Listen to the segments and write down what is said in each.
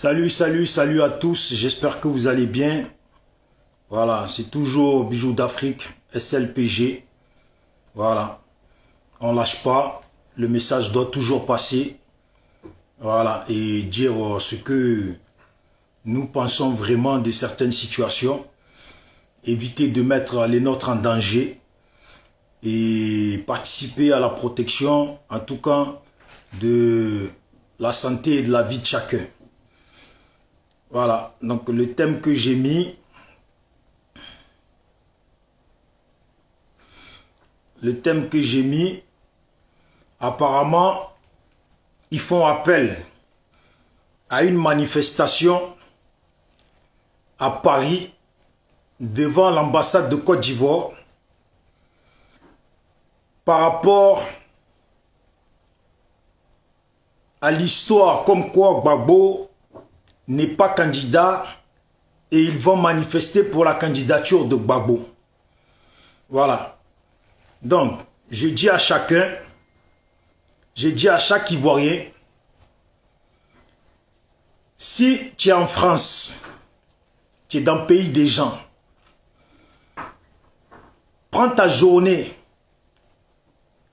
Salut à tous, j'espère que vous allez bien. Voilà, c'est toujours Bijoux d'Afrique, SLPG. Voilà, on lâche pas, le message doit toujours passer. Voilà, et dire ce que nous pensons vraiment de certaines situations. Éviter de mettre les nôtres en danger et participer à la protection, en tout cas, de la santé et de la vie de chacun. Voilà, donc le thème que j'ai mis, apparemment, ils font appel à une manifestation à Paris devant l'ambassade de Côte d'Ivoire par rapport à l'histoire comme quoi Gbagbo n'est pas candidat et ils vont manifester pour la candidature de Gbagbo. Voilà. Donc, je dis à chacun, je dis à chaque Ivoirien, si tu es en France, tu es dans le pays des gens, prends ta journée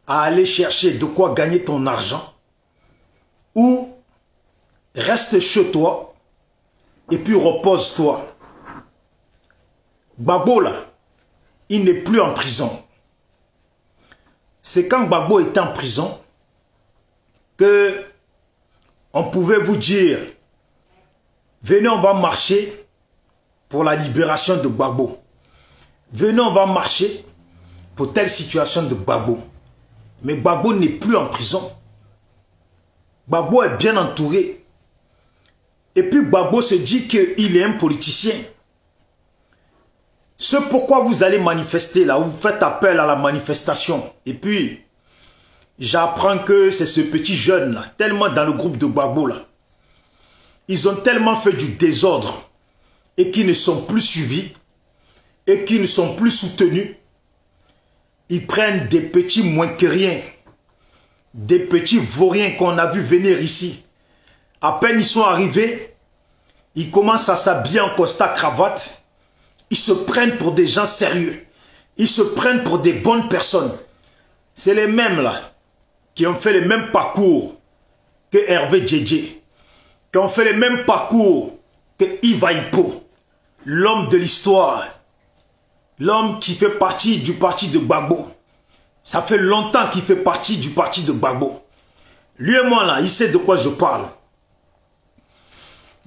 à aller chercher de quoi gagner ton argent ou reste chez toi et puis repose-toi. Gbagbo là, il n'est plus en prison. C'est quand Gbagbo était en prison que on pouvait vous dire, venez on va marcher pour la libération de Gbagbo. Venez on va marcher pour telle situation de Gbagbo. Mais Gbagbo n'est plus en prison. Gbagbo est bien entouré. Et puis Gbagbo se dit qu'il est un politicien. Ce pourquoi vous allez manifester là, vous faites appel à la manifestation. Et puis, j'apprends que c'est ce petit jeune là, tellement dans le groupe de Gbagbo là. Ils ont tellement fait du désordre et qui ne sont plus suivis et qui ne sont plus soutenus. Ils prennent des petits moins que rien, des petits vauriens qu'on a vu venir ici. À peine ils sont arrivés, ils commencent à s'habiller en costard cravate. Ils se prennent pour des gens sérieux. Ils se prennent pour des bonnes personnes. C'est les mêmes là, qui ont fait le même parcours que Hervé Djedje, qui ont fait le même parcours que Yves Aipo, l'homme de l'histoire, l'homme qui fait partie du parti de Gbagbo. Ça fait longtemps qu'il fait partie du parti de Gbagbo. Lui et moi là, il sait de quoi je parle.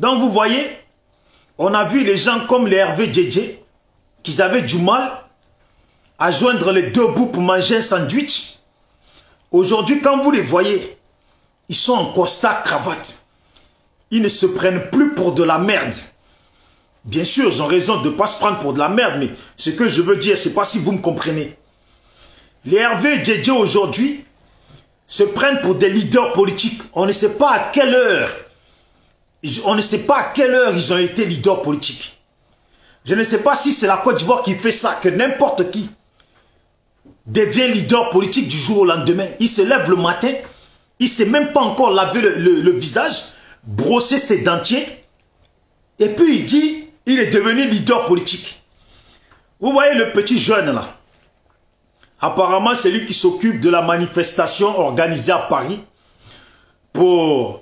Donc vous voyez, on a vu les gens comme les Hervé Djedje, qu'ils avaient du mal à joindre les deux bouts pour manger un sandwich. Aujourd'hui, quand vous les voyez, ils sont en costard cravate. Ils ne se prennent plus pour de la merde. Bien sûr, ils ont raison de ne pas se prendre pour de la merde, mais ce que je veux dire, je ne sais pas si vous me comprenez. Les Hervé Djedje aujourd'hui se prennent pour des leaders politiques. On ne sait pas à quelle heure. On ne sait pas à quelle heure ils ont été leaders politiques. Je ne sais pas si c'est la Côte d'Ivoire qui fait ça, que n'importe qui devient leader politique du jour au lendemain. Il se lève le matin, il ne sait même pas encore laver le visage, brosser ses dentiers, et puis il dit, il est devenu leader politique. Vous voyez le petit jeune là, apparemment c'est lui qui s'occupe de la manifestation organisée à Paris pour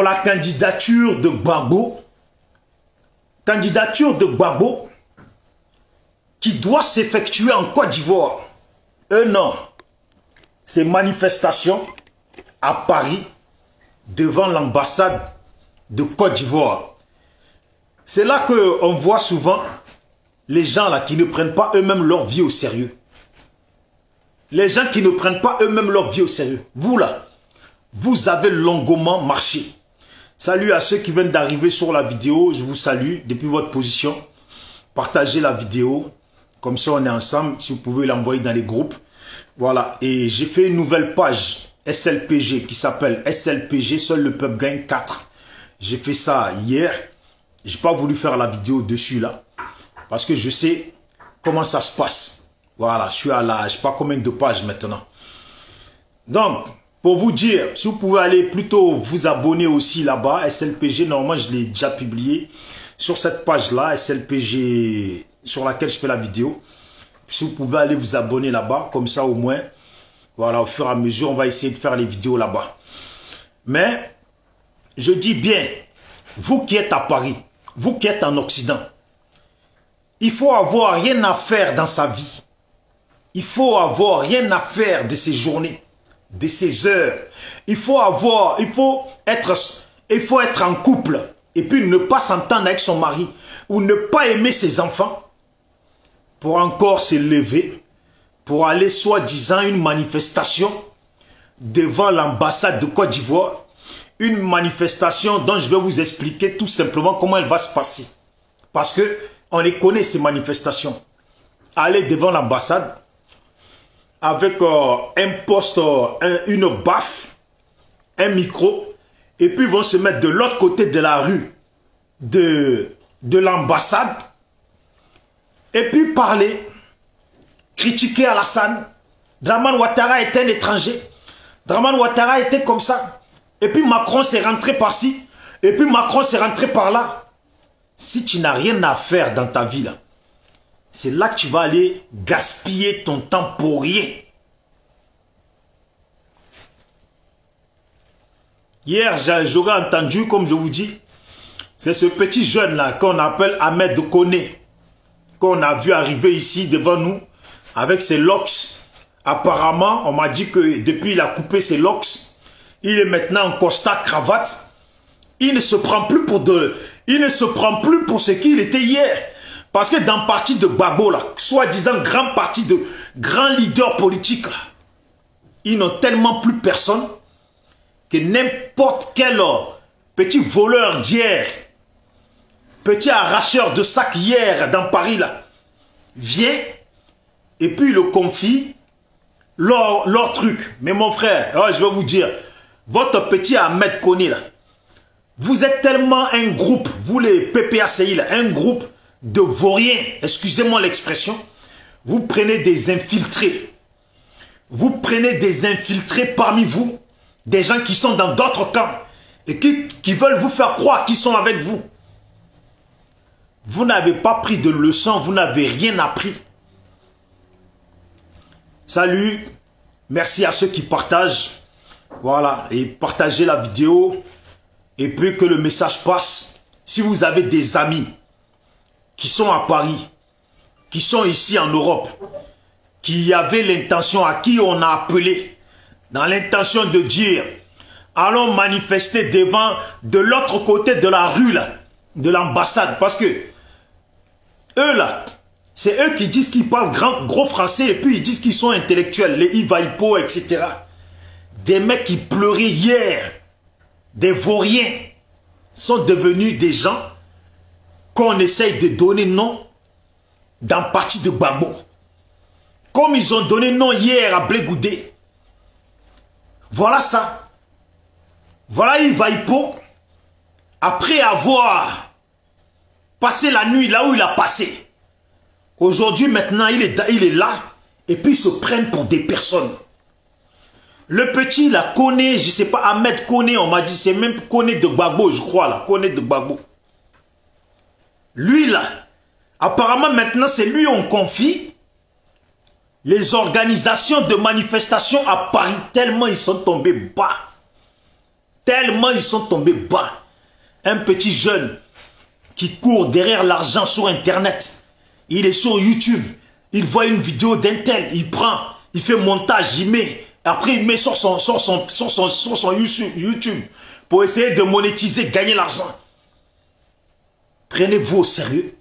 la candidature de Gbagbo. Candidature de Gbagbo qui doit s'effectuer en Côte d'Ivoire. Non, c'est manifestation à Paris devant l'ambassade de Côte d'Ivoire. C'est là qu'on voit souvent les gens là qui ne prennent pas eux-mêmes leur vie au sérieux. Les gens qui ne prennent pas eux-mêmes leur vie au sérieux. Vous là, vous avez longuement marché. Salut à ceux qui viennent d'arriver sur la vidéo, je vous salue depuis votre position. Partagez la vidéo, comme ça on est ensemble, si vous pouvez l'envoyer dans les groupes. Voilà, et j'ai fait une nouvelle page SLPG qui s'appelle SLPG, Seul le peuple gagne 4. J'ai fait ça hier, j'ai pas voulu faire la vidéo dessus là, parce que je sais comment ça se passe. Voilà, je suis à la, je sais pas combien de pages maintenant. Donc, Pour vous dire, si vous pouvez aller plutôt vous abonner aussi là-bas, SLPG, normalement je l'ai déjà publié sur cette page-là, SLPG sur laquelle je fais la vidéo. Si vous pouvez aller vous abonner là-bas, comme ça au moins, voilà, au fur et à mesure, on va essayer de faire les vidéos là-bas. Mais, je dis bien, vous qui êtes à Paris, vous qui êtes en Occident, il faut avoir rien à faire dans sa vie. Il faut avoir rien à faire de ses journées, de ses heures. Il faut être en couple et puis ne pas s'entendre avec son mari ou ne pas aimer ses enfants pour encore se lever, pour aller soi-disant une manifestation devant l'ambassade de Côte d'Ivoire. Une manifestation dont je vais vous expliquer tout simplement comment elle va se passer. Parce que on les connaît ces manifestations. Aller devant l'ambassade avec un poste, une baffe, un micro, et puis ils vont se mettre de l'autre côté de la rue de l'ambassade, et puis parler, critiquer Alassane. Draman Ouattara était un étranger. Draman Ouattara était comme ça. Et puis Macron s'est rentré par-ci, et puis Macron s'est rentré par-là. Si tu n'as rien à faire dans ta vie, là, c'est là que tu vas aller gaspiller ton temps pour rien. Hier, j'aurais entendu, comme je vous dis, c'est ce petit jeune-là qu'on appelle Ahmed Koné, qu'on a vu arriver ici devant nous, avec ses locks. Apparemment, on m'a dit que depuis il a coupé ses locks, il est maintenant en costard cravate. Il ne se prend plus pour ce qu'il était hier. Parce que dans le parti de Gbagbo, là, soi-disant grand parti de grands leaders politiques, là, ils n'ont tellement plus personne que n'importe quel petit voleur d'hier, petit arracheur de sac hier dans Paris, là, vient et puis il le confie leur truc. Mais mon frère, alors je vais vous dire, votre petit Ahmed Koné, là, vous êtes tellement un groupe, vous les PPACI, là, un groupe de vauriens, excusez-moi l'expression, vous prenez des infiltrés. Vous prenez des infiltrés parmi vous, des gens qui sont dans d'autres camps et qui veulent vous faire croire qu'ils sont avec vous. Vous n'avez pas pris de leçon, vous n'avez rien appris. Salut, merci à ceux qui partagent. Voilà, et partagez la vidéo. Et puis que le message passe. Si vous avez des amis qui sont à Paris, qui sont ici en Europe, qui avaient l'intention, à qui on a appelé, dans l'intention de dire, allons manifester devant, de l'autre côté de la rue, là, de l'ambassade. Parce que, eux là, c'est eux qui disent qu'ils parlent gros français et puis ils disent qu'ils sont intellectuels, les Ivaipo, etc. Des mecs qui pleuraient hier, des vauriens, sont devenus des gens qu'on essaye de donner nom dans le parti de Gbagbo. Comme ils ont donné nom hier à Blé Goudé. Voilà ça. Voilà Ivaipo, après avoir passé la nuit là où il a passé. Aujourd'hui, maintenant, il est là, et puis ils se prennent pour des personnes. Le petit, là, Koné, je ne sais pas, Ahmed Koné, on m'a dit, c'est même Koné de Gbagbo, je crois, là, Koné de Gbagbo. Lui, là, apparemment, maintenant, c'est lui on confie les organisations de manifestations à Paris, tellement ils sont tombés bas. Tellement ils sont tombés bas. Un petit jeune qui court derrière l'argent sur Internet. Il est sur YouTube. Il voit une vidéo d'un tel. Il prend, il fait montage, il met. Après, il met sur son YouTube pour essayer de monétiser, gagner l'argent. Prenez-vous au sérieux.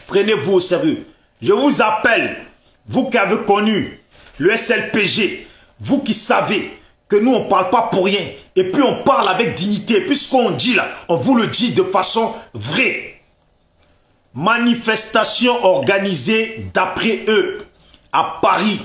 Prenez-vous au sérieux. Je vous appelle, vous qui avez connu le SLPG, vous qui savez que nous, on ne parle pas pour rien. Et puis, on parle avec dignité. Et puis, ce qu'on dit là, on vous le dit de façon vraie. Manifestation organisée d'après eux à Paris.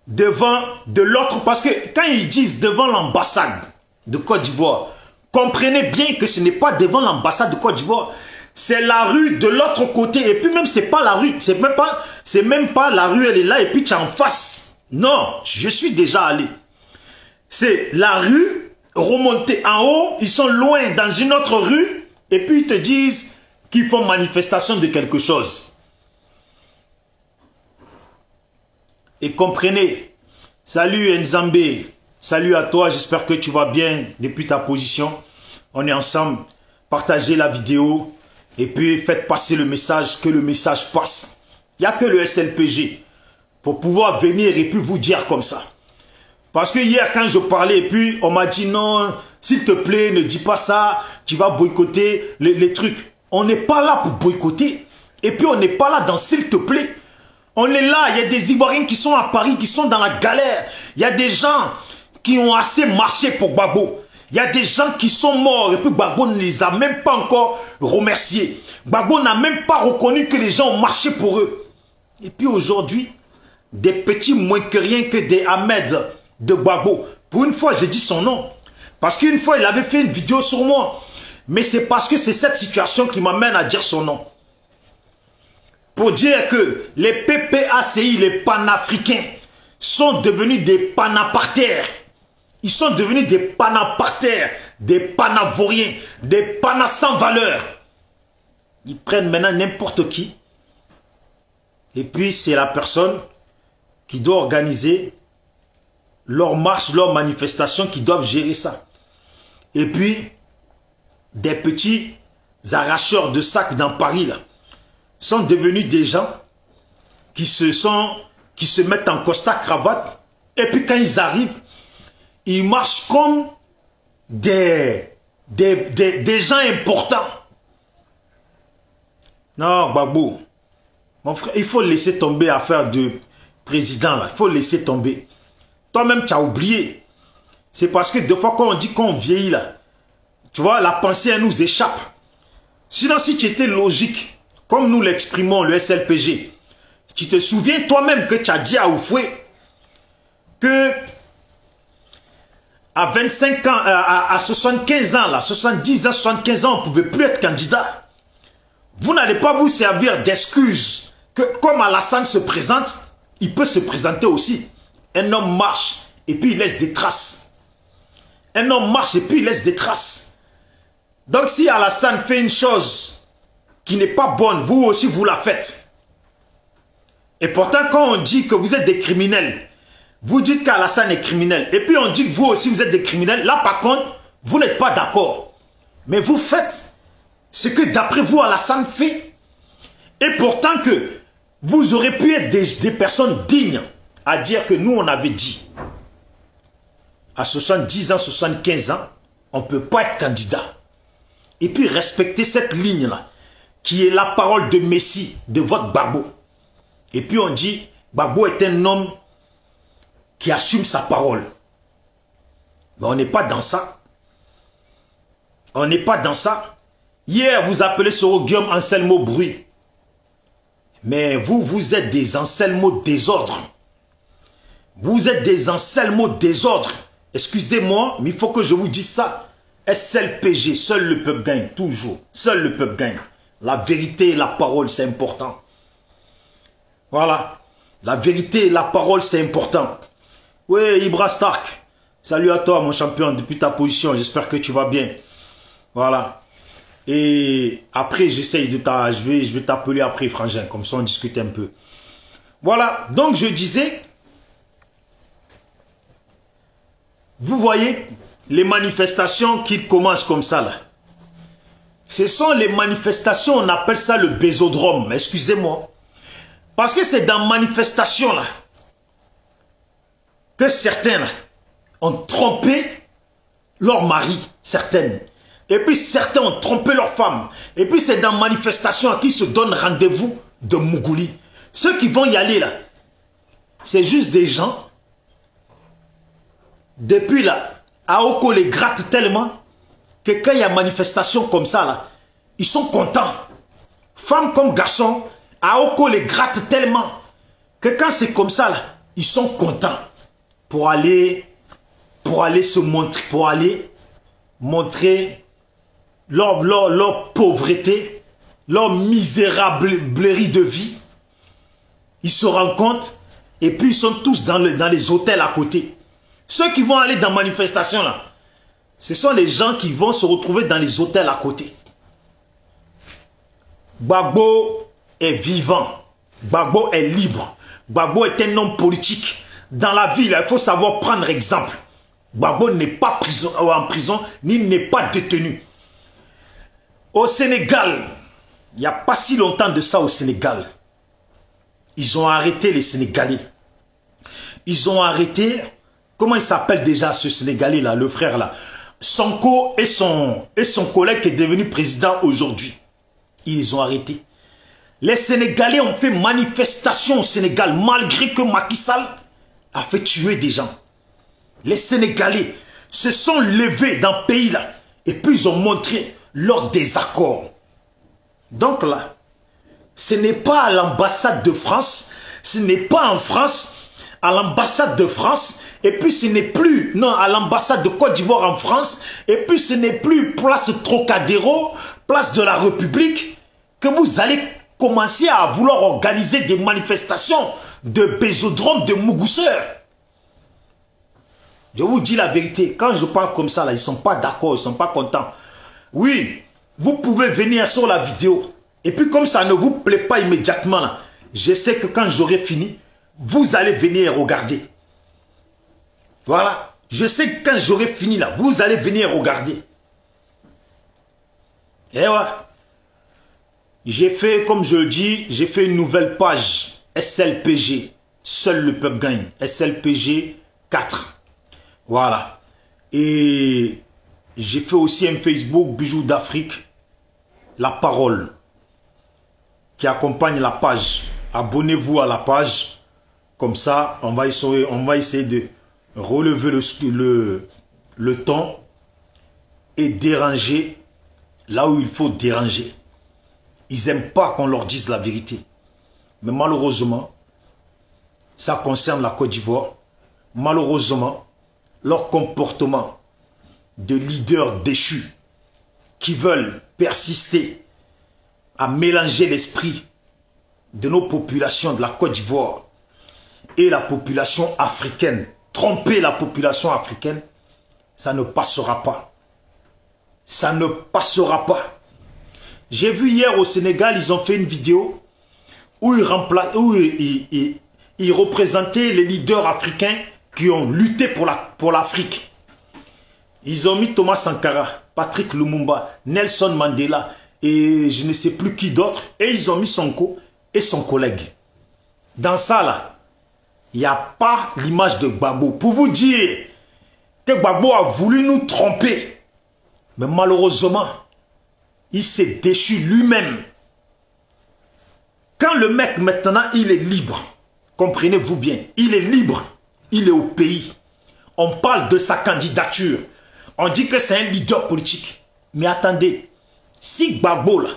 Devant de l'autre, parce que quand ils disent devant l'ambassade de Côte d'Ivoire, comprenez bien que ce n'est pas devant l'ambassade de Côte d'Ivoire, c'est la rue de l'autre côté, et puis même c'est pas la rue, c'est même pas la rue, elle est là, et puis tu es en face. Non, je suis déjà allé. c'est la rue, remonter en haut, ils sont loin dans une autre rue, et puis ils te disent qu'ils font manifestation de quelque chose. Et comprenez, salut Nzambé, salut à toi, j'espère que tu vas bien depuis ta position. On est ensemble, partagez la vidéo et puis faites passer le message, que le message passe. Il n'y a que le SLPG pour pouvoir venir et puis vous dire comme ça. Parce que hier quand je parlais et puis on m'a dit non, s'il te plaît ne dis pas ça, tu vas boycotter les trucs. On n'est pas là pour boycotter et puis on n'est pas là dans s'il te plaît. On est là, il y a des Ivoiriens qui sont à Paris, qui sont dans la galère. Il y a des gens qui ont assez marché pour Gbagbo. Il y a des gens qui sont morts et puis Gbagbo ne les a même pas encore remerciés. Gbagbo n'a même pas reconnu que les gens ont marché pour eux. Et puis aujourd'hui, des petits moins que rien que des Ahmed de Gbagbo. Pour une fois, j'ai dit son nom. Parce qu'une fois, il avait fait une vidéo sur moi. Mais c'est parce que c'est cette situation qui m'amène à dire son nom. Pour dire que les PPACI, les panafricains, sont devenus des panapartaires. Ils sont devenus des panapartaires, des panavoriens, des panas sans valeur. Ils prennent maintenant n'importe qui. Et puis c'est la personne qui doit organiser leur marche, leur manifestation, qui doivent gérer ça. Et puis, des petits arracheurs de sacs dans Paris, là, sont devenus des gens qui se mettent en costard cravate et puis quand ils arrivent, ils marchent comme des gens importants. Non, Gbagbo, mon frère, il faut laisser tomber l'affaire de président là, il faut laisser tomber. Toi-même tu as oublié. C'est parce que des fois quand on dit qu'on vieillit là, tu vois, la pensée elle nous échappe. Sinon si tu étais logique, comme nous l'exprimons, le SLPG, tu te souviens toi-même que tu as dit à Oufoué que à 25 ans, à 75 ans, là, 70 ans, 75 ans, on ne pouvait plus être candidat. Vous n'allez pas vous servir d'excuses que comme Alassane se présente, il peut se présenter aussi. Un homme marche et puis il laisse des traces. Un homme marche et puis il laisse des traces. Donc si Alassane fait une chose qui n'est pas bonne, vous aussi vous la faites. Et pourtant quand on dit que vous êtes des criminels, vous dites qu'Alassane est criminel, et puis on dit que vous aussi vous êtes des criminels, là par contre, vous n'êtes pas d'accord. Mais vous faites ce que d'après vous Alassane fait, et pourtant que vous aurez pu être des personnes dignes à dire que nous on avait dit, à 70 ans, 75 ans, on ne peut pas être candidat. Et puis respecter cette ligne-là, qui est la parole de Messie, de votre Gbagbo. Et puis on dit, Gbagbo est un homme qui assume sa parole. Mais on n'est pas dans ça. On n'est pas dans ça. Hier, vous appelez ce Guillaume Anselmo Bruit. Mais vous, vous êtes des Anselmo désordre. Vous êtes des Anselmo désordre. Excusez-moi, mais il faut que je vous dise ça. SLPG, seul le peuple gagne, toujours. Seul le peuple gagne. La vérité et la parole, c'est important. Voilà. La vérité et la parole, c'est important. Oui, Ibra Stark. Salut à toi, mon champion, depuis ta position. J'espère que tu vas bien. Voilà. Et après, j'essaye de je vais t'appeler après, frangin. Comme ça, on discute un peu. Voilà. Donc, je disais, vous voyez les manifestations qui commencent comme ça, là. Ce sont les manifestations, on appelle ça le bésodrome. Excusez-moi. Parce que c'est dans manifestation, là, que certains là, ont trompé leur mari, certaines. Et puis certains ont trompé leur femme. Et puis c'est dans manifestation à qui se donne rendez-vous de Mougouli. Ceux qui vont y aller là, c'est juste des gens. Depuis là, Aoko les gratte tellement que quand il y a manifestation comme ça là, ils sont contents. Femmes comme garçons, Aoko les gratte tellement que quand c'est comme ça là, ils sont contents. Pour aller se montrer, pour aller montrer leur pauvreté, leur misérablerie de vie. Ils se rencontrent et puis ils sont tous dans les hôtels à côté. Ceux qui vont aller dans la manifestation là, ce sont les gens qui vont se retrouver dans les hôtels à côté. Gbagbo est vivant. Gbagbo est libre. Gbagbo est un homme politique. Dans la vie, il faut savoir prendre exemple. Gbagbo n'est pas en prison, ni n'est pas détenu. Au Sénégal, il n'y a pas si longtemps de ça au Sénégal, ils ont arrêté les Sénégalais. Ils ont arrêté, comment il s'appelle déjà ce Sénégalais là, le frère là, Sonko et son collègue qui est devenu président aujourd'hui. Ils les ont arrêtés. Les Sénégalais ont fait manifestation au Sénégal malgré que Macky Sall a fait tuer des gens. Les Sénégalais se sont levés dans le pays là et puis ils ont montré leur désaccord. Donc là, ce n'est pas à l'ambassade de France, ce n'est pas en France, à l'ambassade de France, et puis ce n'est plus, non, à l'ambassade de Côte d'Ivoire en France, et puis ce n'est plus place Trocadéro, place de la République, que vous allez commencer à vouloir organiser des manifestations de Bésodrome, de Mougousseur. Je vous dis la vérité, quand je parle comme ça, là, ils ne sont pas d'accord, ils ne sont pas contents. Oui, vous pouvez venir sur la vidéo. Et puis comme ça ne vous plaît pas immédiatement, là, je sais que quand j'aurai fini, vous allez venir regarder. Voilà. Je sais que quand j'aurai fini, là, vous allez venir regarder. Et ouais. J'ai fait, comme je le dis, j'ai fait une nouvelle page. SLPG. Seul le peuple gagne. SLPG 4. Voilà. Et j'ai fait aussi un Facebook, Bijoux d'Afrique, La Parole, qui accompagne la page. Abonnez-vous à la page. Comme ça, on va essayer de relever le ton et déranger là où il faut déranger. Ils n'aiment pas qu'on leur dise la vérité. Mais malheureusement, ça concerne la Côte d'Ivoire. Malheureusement, leur comportement de leaders déchus qui veulent persister à mélanger l'esprit de nos populations de la Côte d'Ivoire et la population africaine, tromper la population africaine, ça ne passera pas. Ça ne passera pas. J'ai vu hier au Sénégal, ils ont fait une vidéo où ils représentaient les leaders africains qui ont lutté pour l'Afrique. Ils ont mis Thomas Sankara, Patrick Lumumba, Nelson Mandela et je ne sais plus qui d'autre. Et ils ont mis Sonko et son collègue. Dans ça là, il n'y a pas l'image de Gbagbo. Pour vous dire que Gbagbo a voulu nous tromper. Mais malheureusement, il s'est déchu lui-même. Quand le mec maintenant, il est libre. Comprenez-vous bien, il est libre. Il est au pays. On parle de sa candidature. On dit que c'est un leader politique. Mais attendez, si Gbagbo là,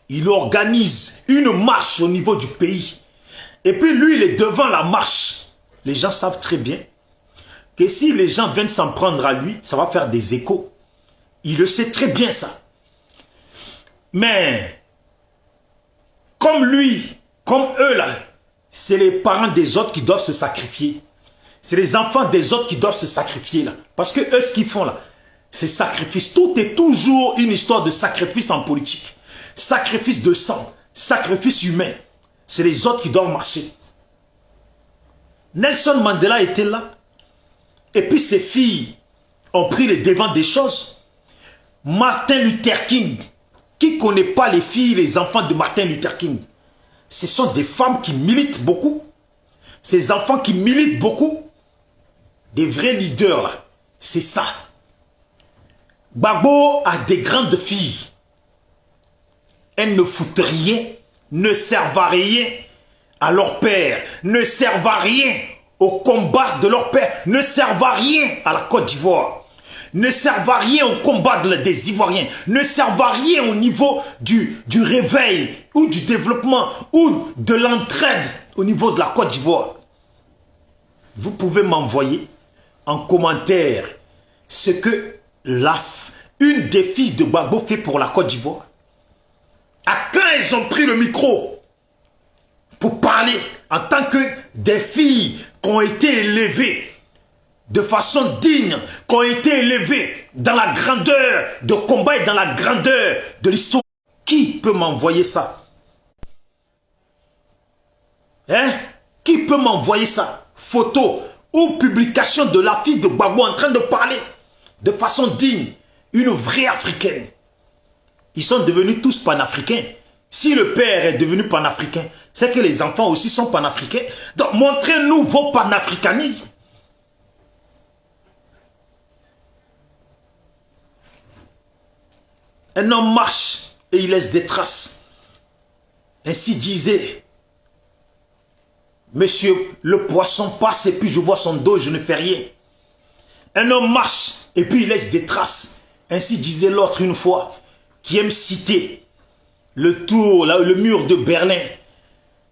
il organise une marche au niveau du pays, et puis lui, il est devant la marche, les gens savent très bien que si les gens viennent s'en prendre à lui, ça va faire des échos. Il le sait très bien ça. Mais, comme lui, comme eux là, c'est les parents des autres qui doivent se sacrifier. C'est les enfants des autres qui doivent se sacrifier là. Parce que eux, ce qu'ils font là, c'est sacrifice. Tout est toujours une histoire de sacrifice en politique. Sacrifice de sang, sacrifice humain. C'est les autres qui doivent marcher. Nelson Mandela était là. Et puis ses filles ont pris les devants des choses. Martin Luther King. Qui ne connaît pas les filles, les enfants de Martin Luther King? Ce sont des femmes qui militent beaucoup. Ces enfants qui militent beaucoup. Des vrais leaders là. C'est ça. Gbagbo a des grandes filles. Elles ne foutent rien, ne servent à rien à leur père, ne servent à rien au combat de leur père, ne servent à rien à la Côte d'Ivoire, ne servent à rien au combat des Ivoiriens, ne servent à rien au niveau du réveil ou du développement ou de l'entraide au niveau de la Côte d'Ivoire. Vous pouvez m'envoyer en commentaire ce que une des filles de Gbagbo fait pour la Côte d'Ivoire. À quand elles ont pris le micro pour parler en tant que des filles qui ont été élevées de façon digne, qui ont été élevés dans la grandeur de combat et dans la grandeur de l'histoire. Qui peut m'envoyer ça? Hein? Qui peut m'envoyer ça? Photo ou publication de la fille de Gbagbo en train de parler de façon digne, une vraie africaine. Ils sont devenus tous panafricains. Si le père est devenu panafricain, c'est que les enfants aussi sont panafricains. Donc montrez-nous vos panafricanismes. Un homme marche et il laisse des traces. Ainsi disait Monsieur, le poisson passe et puis je vois son dos et je ne fais rien. Un homme marche et puis il laisse des traces. Ainsi disait l'autre une fois, qui aime citer le mur de Berlin.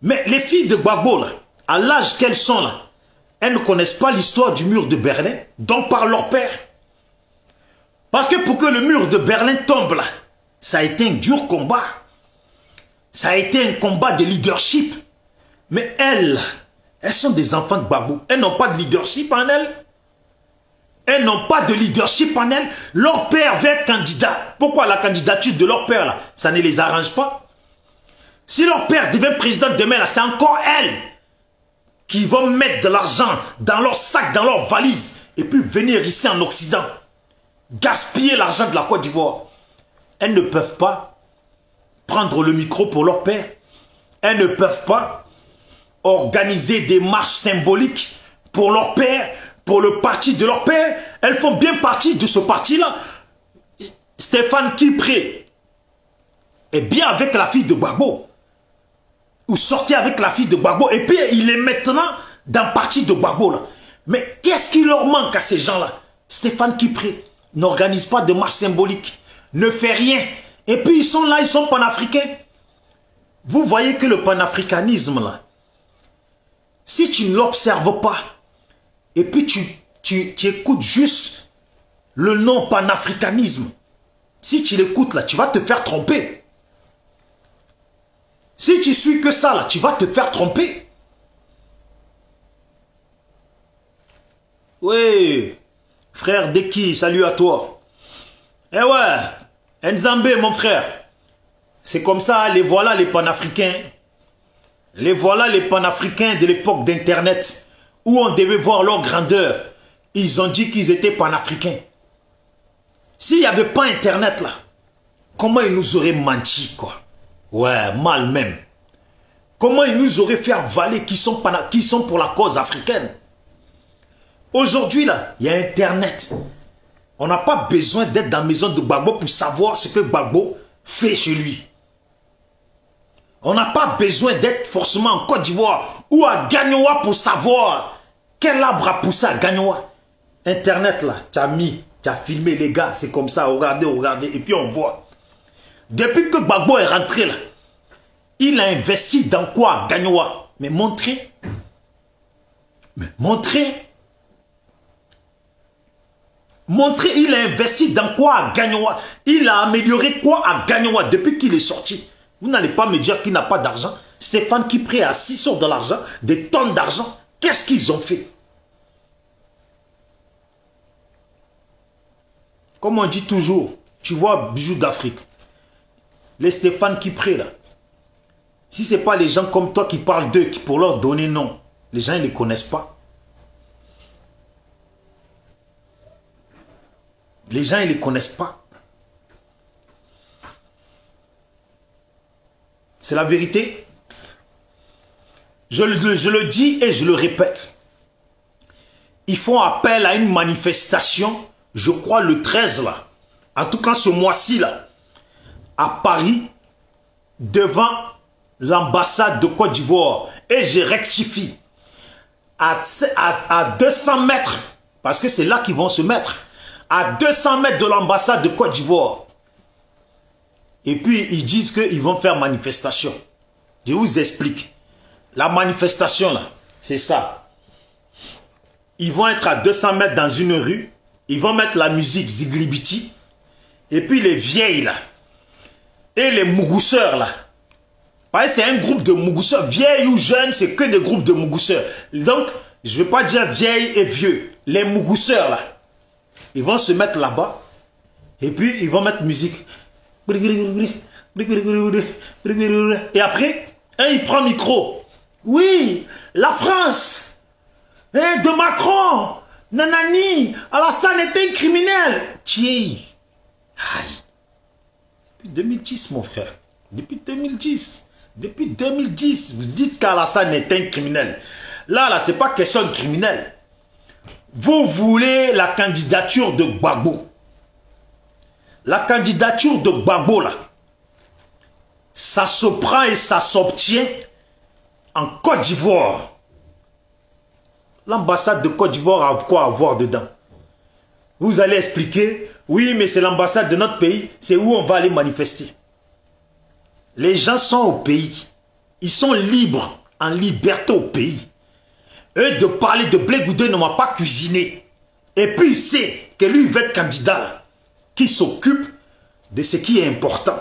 Mais les filles de Gbagbo, là, à l'âge qu'elles sont là, elles ne connaissent pas l'histoire du mur de Berlin, dont parle leur père. Parce que pour que le mur de Berlin tombe là, ça a été un dur combat. Ça a été un combat de leadership. Mais elles sont des enfants de Gbagbo. Elles n'ont pas de leadership en elles. Elles n'ont pas de leadership en elles. Leur père va être candidat. Pourquoi la candidature de leur père, là, ça ne les arrange pas? Si leur père devient président demain, là, c'est encore elles qui vont mettre de l'argent dans leur sac, dans leur valise, et puis venir ici en Occident, gaspiller l'argent de la Côte d'Ivoire. Elles ne peuvent pas prendre le micro pour leur père. Elles ne peuvent pas organiser des marches symboliques pour leur père, pour le parti de leur père. Elles font bien partie de ce parti-là. Stéphane Kipré est bien avec la fille de Gbagbo. Ou sorti avec la fille de Gbagbo. Et puis il est maintenant dans le parti de Gbagbo là. Mais qu'est-ce qui leur manque à ces gens-là? Stéphane Kipré n'organise pas de marche symbolique, ne fait rien. Et puis ils sont là, ils sont panafricains. Vous voyez que le panafricanisme là, si tu ne l'observes pas, et puis tu écoutes juste le nom panafricanisme, si tu l'écoutes là, tu vas te faire tromper. Si tu suis que ça là, tu vas te faire tromper. Oui, frère Deki, salut à toi. Eh ouais, Nzambé mon frère. C'est comme ça, les voilà les panafricains. Les voilà les panafricains de l'époque d'Internet, où on devait voir leur grandeur. Ils ont dit qu'ils étaient panafricains. S'il n'y avait pas Internet là, comment ils nous auraient menti quoi? Ouais, mal même. Comment ils nous auraient fait avaler qui sont pour la cause africaine? Aujourd'hui là, il y a Internet. On n'a pas besoin d'être dans la maison de Gbagbo pour savoir ce que Gbagbo fait chez lui. On n'a pas besoin d'être forcément en Côte d'Ivoire ou à Gagnoa pour savoir quel arbre a poussé à Gagnoa. Internet là, tu as mis, tu as filmé les gars, c'est comme ça, regardez, regardez, et puis on voit. Depuis que Gbagbo est rentré là, il a investi dans quoi à Gagnoa? Mais montrez. Mais montrez. Montrez, il a investi dans quoi à Gagnoa? Il a amélioré quoi à Gagnoa depuis qu'il est sorti? Vous n'allez pas me dire qu'il n'a pas d'argent. Stéphane Kipré a assis sur de l'argent, des tonnes d'argent. Qu'est-ce qu'ils ont fait? Comme on dit toujours, tu vois, bijoux d'Afrique. Les Stéphane Kipré là. Si ce n'est pas les gens comme toi qui parlent d'eux, qui pour leur donner nom, les gens ne les connaissent pas. Les gens ne les connaissent pas. C'est la vérité. Je le dis et je le répète. Ils font appel à une manifestation, je crois le 13 là. En tout cas ce mois-ci là. À Paris, devant l'ambassade de Côte d'Ivoire. Et je rectifie. À 200 mètres, parce que c'est là qu'ils vont se mettre. À 200 mètres de l'ambassade de Côte d'Ivoire. Et puis, ils disent qu'ils vont faire manifestation. Je vous explique. La manifestation, là, c'est ça. Ils vont être à 200 mètres dans une rue. Ils vont mettre la musique Ziglibiti. Et puis, les vieilles, là. Et les mougousseurs, là. C'est un groupe de mougousseurs. Vieilles ou jeunes, c'est que des groupes de mougousseurs. Donc, je ne veux pas dire vieille et vieux, les mougousseurs là, ils vont se mettre là-bas et puis ils vont mettre musique. Et après, un il prend micro. Oui, la France, hein, de Macron, nanani, Alassane est un criminel. Tiens, aïe. Depuis 2010, mon frère. Depuis 2010. Depuis 2010, vous dites qu'Alassane est un criminel. Là, c'est pas question de criminel. Vous voulez la candidature de Gbagbo. La candidature de Gbagbo, là, ça se prend et ça s'obtient en Côte d'Ivoire. L'ambassade de Côte d'Ivoire a quoi à voir dedans? Vous allez expliquer, oui, mais c'est l'ambassade de notre pays, c'est où on va aller manifester. Les gens sont au pays. Ils sont libres, en liberté au pays. Eux, de parler de Blé Goudé ne m'a pas cuisiné. Et puis il sait que lui, il va être candidat, qui s'occupe de ce qui est important.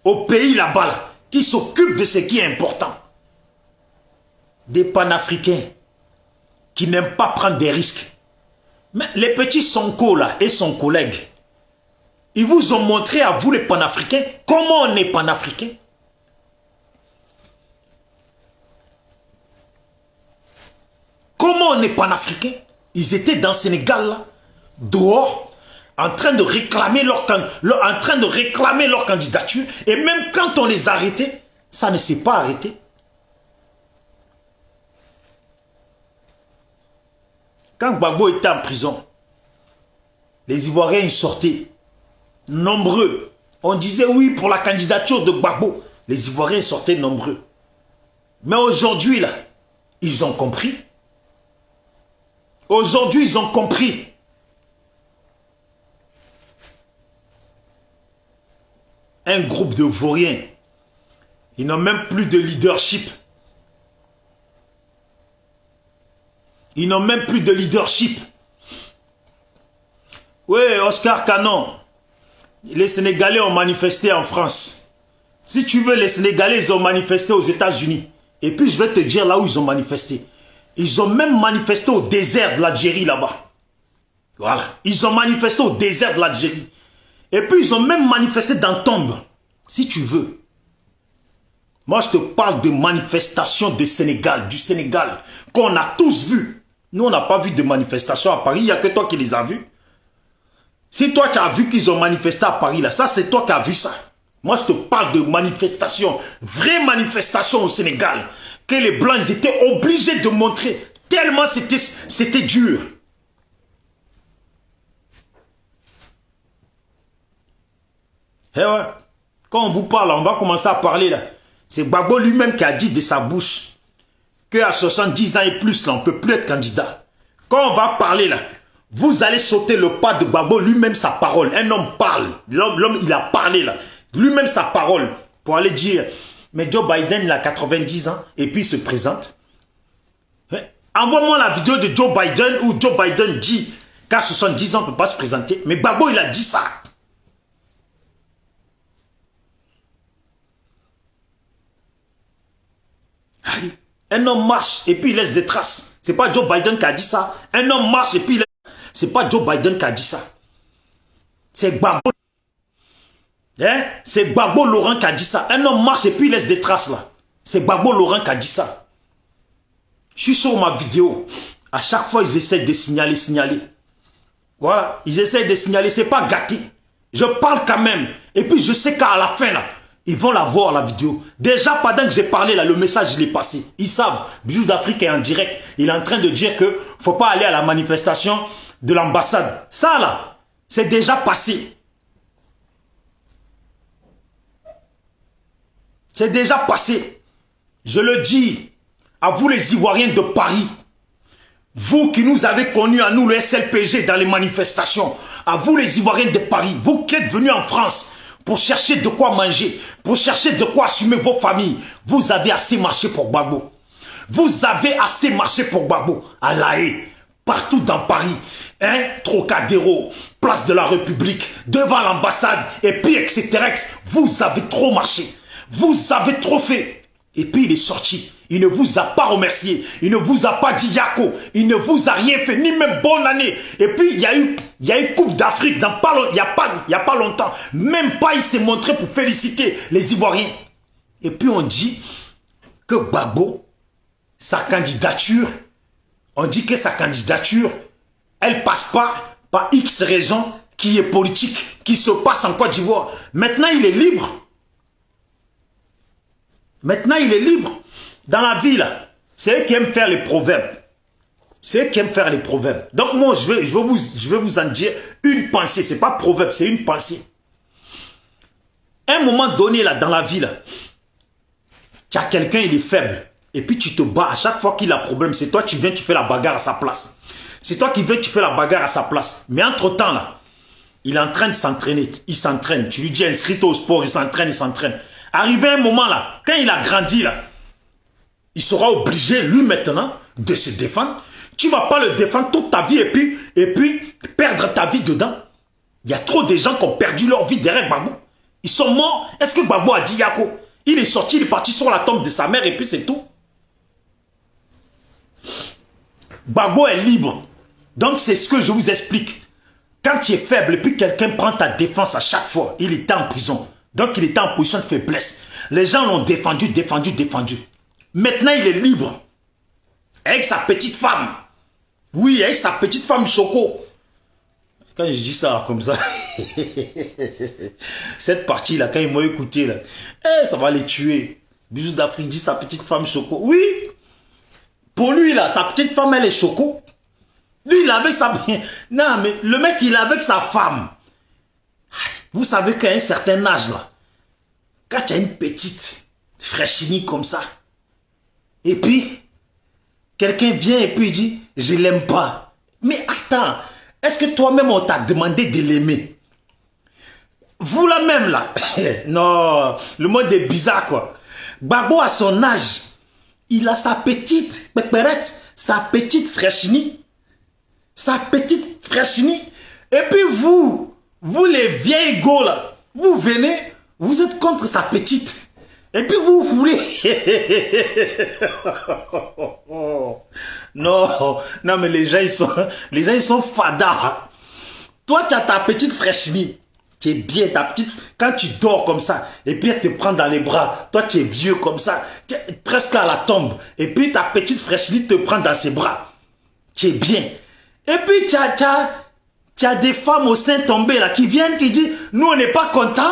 Au pays là-bas, là, qui s'occupe de ce qui est important. Des panafricains qui n'aiment pas prendre des risques. Mais les petits Sonko là et son collègue, ils vous ont montré à vous les panafricains comment on est panafricain. Comment on est panafricain? Ils étaient dans le Sénégal là, dehors, en train de réclamer leur candidature. Et même quand on les arrêtait, ça ne s'est pas arrêté. Quand Gbagbo était en prison, les Ivoiriens ils sortaient, nombreux. On disait oui pour la candidature de Gbagbo. Les Ivoiriens sortaient nombreux. Mais aujourd'hui, là, ils ont compris. Aujourd'hui, ils ont compris. Un groupe de vauriens. Ils n'ont même plus de leadership. Ils n'ont même plus de leadership. Oui, Oscar Canon. Les Sénégalais ont manifesté en France. Si tu veux, les Sénégalais, ils ont manifesté aux États-Unis. Et puis, je vais te dire là où ils ont manifesté. Ils ont même manifesté au désert de l'Algérie là-bas. Voilà. Ils ont manifesté au désert de l'Algérie. Et puis, ils ont même manifesté dans Tombe. Si tu veux. Moi, je te parle de manifestations du Sénégal, qu'on a tous vues. Nous, on n'a pas vu de manifestations à Paris. Il n'y a que toi qui les as vues. Si toi, tu as vu qu'ils ont manifesté à Paris, là, ça, c'est toi qui as vu ça. Moi, je te parle de manifestations, vraies manifestations au Sénégal, que les Blancs, ils étaient obligés de montrer, tellement c'était dur. Eh ouais, quand on vous parle, on va commencer à parler, là. C'est Gbagbo lui-même qui a dit de sa bouche qu'à 70 ans et plus, là, on ne peut plus être candidat. Quand on va parler, là, vous allez sauter le pas de Gbagbo, lui-même sa parole. Un homme parle. L'homme, il a parlé là. Lui-même sa parole. Pour aller dire, mais Joe Biden, il a 90 ans et puis il se présente. Hein? Envoie-moi la vidéo de Joe Biden où Joe Biden dit qu'à 70 ans, on ne peut pas se présenter. Mais Gbagbo, il a dit ça. Aïe. Un homme marche et puis il laisse des traces. C'est pas Joe Biden qui a dit ça. Un homme marche et puis il laisse... C'est pas Joe Biden qui a dit ça. C'est Gbagbo. Hein? C'est Gbagbo Laurent qui a dit ça. Un homme marche et puis il laisse des traces là. C'est Gbagbo Laurent qui a dit ça. Je suis sur ma vidéo. À chaque fois, ils essaient de signaler. Voilà. Ils essaient de signaler. C'est pas gâté. Je parle quand même. Et puis je sais qu'à la fin là, ils vont la voir la vidéo. Déjà pendant que j'ai parlé là, le message il est passé. Ils savent. Bijou d'Afrique est en direct. Il est en train de dire que faut pas aller à la manifestation de l'ambassade. Ça là, c'est déjà passé. C'est déjà passé. Je le dis à vous les Ivoiriens de Paris. Vous qui nous avez connus à nous le SLPG dans les manifestations. À vous les Ivoiriens de Paris. Vous qui êtes venus en France pour chercher de quoi manger. Pour chercher de quoi assumer vos familles. Vous avez assez marché pour Gbagbo. Vous avez assez marché pour Gbagbo. À La Haye. Partout dans Paris. Hein? Trocadéro. Place de la République. Devant l'ambassade. Et puis etc. Vous avez trop marché. Vous avez trop fait. Et puis il est sorti. Il ne vous a pas remercié. Il ne vous a pas dit Yako. Il ne vous a rien fait, ni même bonne année. Et puis il y a eu Coupe d'Afrique il n'y a pas longtemps. Même pas il s'est montré pour féliciter les Ivoiriens. Et puis on dit que Gbagbo, sa candidature, on dit que sa candidature, elle passe pas par X raison qui est politique, qui se passe en Côte d'Ivoire. Maintenant il est libre. Maintenant, il est libre. Dans la vie, là, c'est eux qui aiment faire les proverbes. C'est eux qui aiment faire les proverbes. Donc, moi, je vais vous en dire une pensée. Ce n'est pas proverbe, c'est une pensée. À un moment donné, là, dans la vie, là, tu as quelqu'un, il est faible. Et puis, tu te bats. À chaque fois qu'il a un problème, c'est toi, tu viens, tu fais la bagarre à sa place. C'est toi qui viens, tu fais la bagarre à sa place. Mais entre-temps, là, il est en train de s'entraîner. Il s'entraîne. Tu lui dis, inscris-toi au sport, il s'entraîne, il s'entraîne. Arrivé un moment là, quand il a grandi là, il sera obligé, lui maintenant, de se défendre. Tu ne vas pas le défendre toute ta vie et puis perdre ta vie dedans. Il y a trop de gens qui ont perdu leur vie derrière Gbagbo. Ils sont morts. Est-ce que Gbagbo a dit Yako? Il est sorti, il est parti sur la tombe de sa mère et puis c'est tout. Gbagbo est libre. Donc c'est ce que je vous explique. Quand tu es faible et puis quelqu'un prend ta défense à chaque fois, il était en prison. Donc il était en position de faiblesse. Les gens l'ont défendu. Maintenant il est libre. Avec sa petite femme. Oui, avec sa petite femme Choco. Quand je dis ça comme ça, cette partie-là, quand ils m'ont écouté, là, ça va les tuer. Bisous d'Afrique dit sa petite femme Choco. Oui, pour lui, là, sa petite femme, elle est Choco. Lui, il est avec sa... Non, mais le mec, il est avec sa femme. Vous savez qu'à un certain âge, là, quand tu as une petite fraîchinie comme ça, et puis, quelqu'un vient et puis il dit, je l'aime pas. Mais attends, est-ce que toi-même, on t'a demandé de l'aimer? Vous là même, là, non, le monde est bizarre, quoi. Gbagbo, à son âge, il a sa petite pépérette, sa petite fraîchinie. Sa petite fraîchinie. Et puis vous les vieilles go là, vous venez, vous êtes contre sa petite. Et puis vous voulez... Non, non mais les gens ils sont fadas. Toi tu as ta petite fraîchinie. Tu es bien, ta petite... Quand tu dors comme ça, et puis elle te prend dans les bras. Toi tu es vieux comme ça, tu es presque à la tombe. Et puis ta petite fraîchinie te prend dans ses bras. Tu es bien. Et puis tu as des femmes au sein tombé là qui viennent, qui disent, nous on n'est pas contents.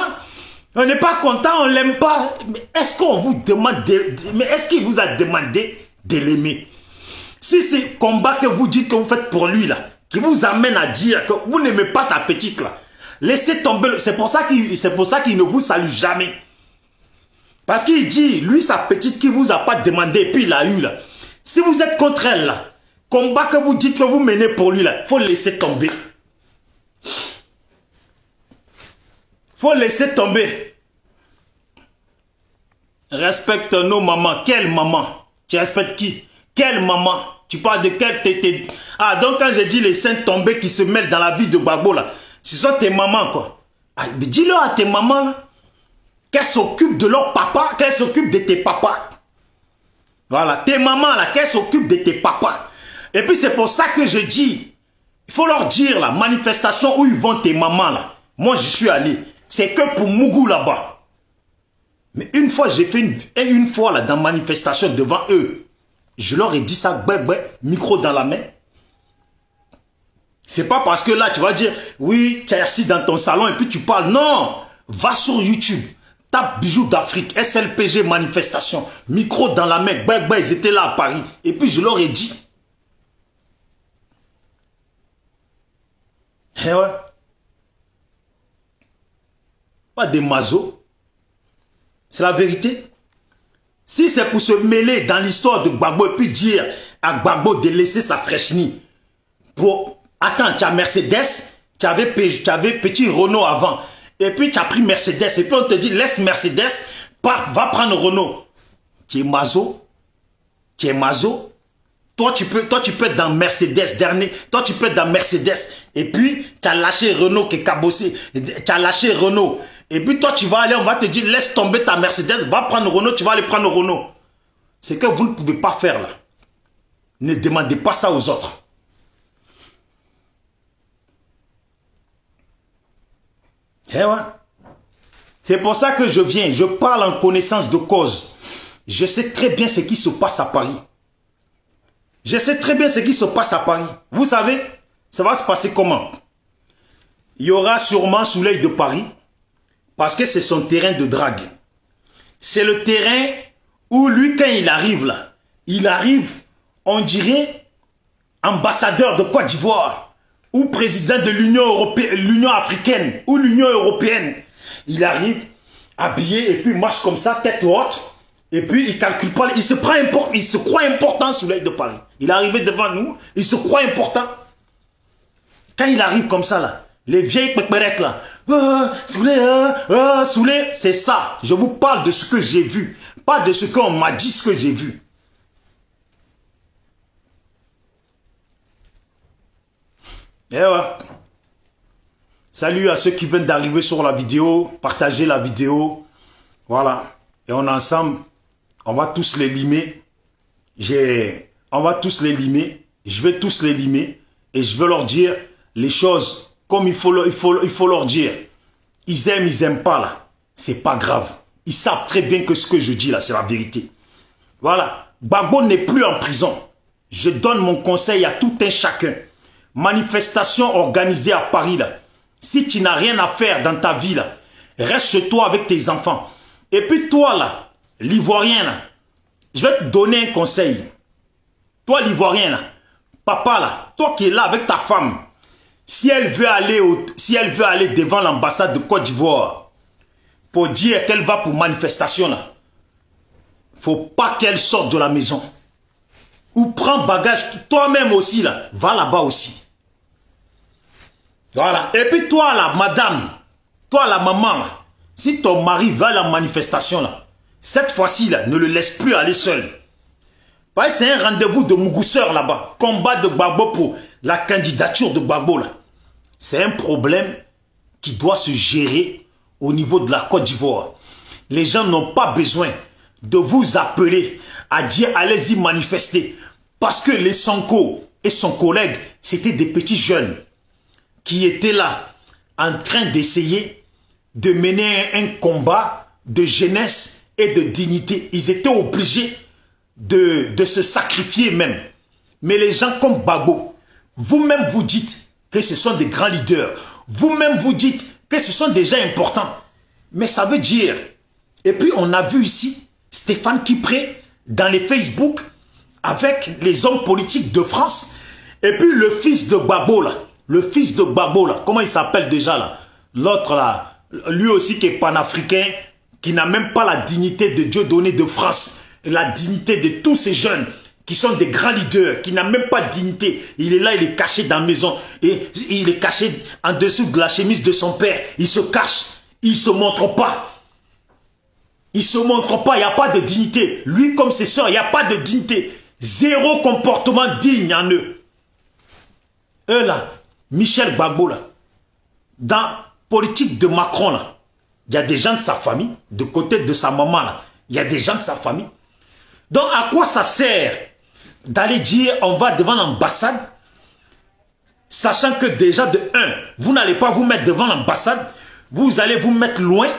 On n'est pas content, on ne l'aime pas. Mais est-ce qu'on vous demande mais est-ce qu'il vous a demandé de l'aimer? Si c'est combat que vous dites que vous faites pour lui là, qui vous amène à dire que vous n'aimez pas sa petite là, laissez tomber. C'est pour ça qu'il ne vous salue jamais. Parce qu'il dit, lui sa petite qui vous a pas demandé et puis il a eu là. Si vous êtes contre elle là, combat que vous dites que vous menez pour lui là, il faut laisser tomber. Faut laisser tomber. Respecte nos mamans. Quelle maman? Tu respectes qui? Quelle maman? Tu parles de quelle tété? Ah, donc quand j'ai dit les seins tombés qui se mêlent dans la vie de Gbagbo là, ce sont tes mamans quoi. Ah, mais dis-leur à tes mamans qu'elles s'occupent de leur papa, qu'elles s'occupent de tes papas. Voilà, tes mamans là, qu'elles s'occupent de tes papas. Et puis c'est pour ça que je dis, il faut leur dire la manifestation où ils vont tes mamans là. Moi je suis allé. C'est que pour Mougou là-bas. Mais une fois, j'ai fait une fois là, dans manifestation devant eux. Je leur ai dit ça, micro dans la main. C'est pas parce que là, tu vas dire, oui, tu es assis dans ton salon et puis tu parles. Non, va sur YouTube. Tape Bijoux d'Afrique, SLPG manifestation. Micro dans la main, ils étaient là à Paris. Et puis je leur ai dit. Eh ouais. Pas des mazos. C'est la vérité. Si c'est pour se mêler dans l'histoire de Gbagbo et puis dire à Gbagbo de laisser sa fraîchinie. Pour... Attends, tu as Mercedes, tu avais petit Renault avant. Et puis tu as pris Mercedes. Et puis on te dit laisse Mercedes, va prendre Renault. Tu es mazo. Tu es mazo. Toi tu peux être dans Mercedes dernier. Toi tu peux être dans Mercedes. Et puis tu as lâché Renault qui est cabossé. Tu as lâché Renault. Et puis toi, tu vas aller, on va te dire, laisse tomber ta Mercedes, va prendre Renault, tu vas aller prendre Renault. C'est que vous ne pouvez pas faire là. Ne demandez pas ça aux autres. Eh ouais. C'est pour ça que je viens, je parle en connaissance de cause. Je sais très bien ce qui se passe à Paris. Je sais très bien ce qui se passe à Paris. Vous savez, ça va se passer comment? Il y aura sûrement Soleil de Paris, parce que c'est son terrain de drague. C'est le terrain où lui, quand il arrive là, il arrive, on dirait, ambassadeur de Côte d'Ivoire, ou président de l'Union européenne, l'Union africaine, ou l'Union européenne. Il arrive, habillé, et puis marche comme ça, tête haute, et puis il calcule pas, il se croit important, Soleil de Paris. Il est arrivé devant nous, il se croit important. Quand il arrive comme ça là, les vieilles pépérettes là, Soulé, c'est ça. Je vous parle de ce que j'ai vu, pas de ce qu'on m'a dit, ce que j'ai vu. Et ouais. Salut à ceux qui viennent d'arriver sur la vidéo, partagez la vidéo. Voilà. Et on est ensemble, on va tous les limer. On va tous les limer. Je vais tous les limer. Et je vais leur dire les choses comme il faut leur dire. Ils aiment pas là. C'est pas grave. Ils savent très bien que ce que je dis là, c'est la vérité. Voilà. Gbagbo n'est plus en prison. Je donne mon conseil à tout un chacun. Manifestation organisée à Paris là. Si tu n'as rien à faire dans ta vie là, reste chez toi avec tes enfants. Et puis toi là, l'Ivoirien là, je vais te donner un conseil. Toi l'Ivoirien là, papa là, toi qui es là avec ta femme, si elle veut aller devant l'ambassade de Côte d'Ivoire pour dire qu'elle va pour manifestation là, faut pas qu'elle sorte de la maison. Ou prends bagage, toi-même aussi là, va là-bas aussi. Voilà. Et puis toi là, madame, toi la maman, là, si ton mari va à la manifestation là, cette fois-ci là, ne le laisse plus aller seul. Parce que c'est un rendez-vous de Mougousseur là-bas. Combat de Gbagbo pour la candidature de Gbagbo là. C'est un problème qui doit se gérer au niveau de la Côte d'Ivoire. Les gens n'ont pas besoin de vous appeler à dire allez-y manifester. Parce que les Sonko et son collègue, c'était des petits jeunes qui étaient là en train d'essayer de mener un combat de jeunesse et de dignité. Ils étaient obligés de se sacrifier même. Mais les gens comme Gbagbo, vous-même vous dites que ce sont des grands leaders. Vous-même vous dites que ce sont des gens importants. Mais ça veut dire... Et puis on a vu ici Stéphane Kipré dans les Facebook avec les hommes politiques de France. Et puis le fils de Gbagbo là. Le fils de Gbagbo là. Comment il s'appelle déjà là? L'autre là. Lui aussi qui est panafricain. Qui n'a même pas la dignité de Dieu donné de France. La dignité de tous ces jeunes qui sont des grands leaders, qui n'ont même pas de dignité. Il est là, il est caché dans la maison. Et il est caché en dessous de la chemise de son père. Il se cache. Il ne se montre pas. Il ne se montre pas. Il n'y a pas de dignité. Lui comme ses soeurs, il n'y a pas de dignité. Zéro comportement digne en eux. Eux là, Michel Gbagbo là, dans politique de Macron là, il y a des gens de sa famille, de côté de sa maman là, il y a des gens de sa famille. Donc à quoi ça sert d'aller dire on va devant l'ambassade, sachant que déjà de un, vous n'allez pas vous mettre devant l'ambassade, vous allez vous mettre loin,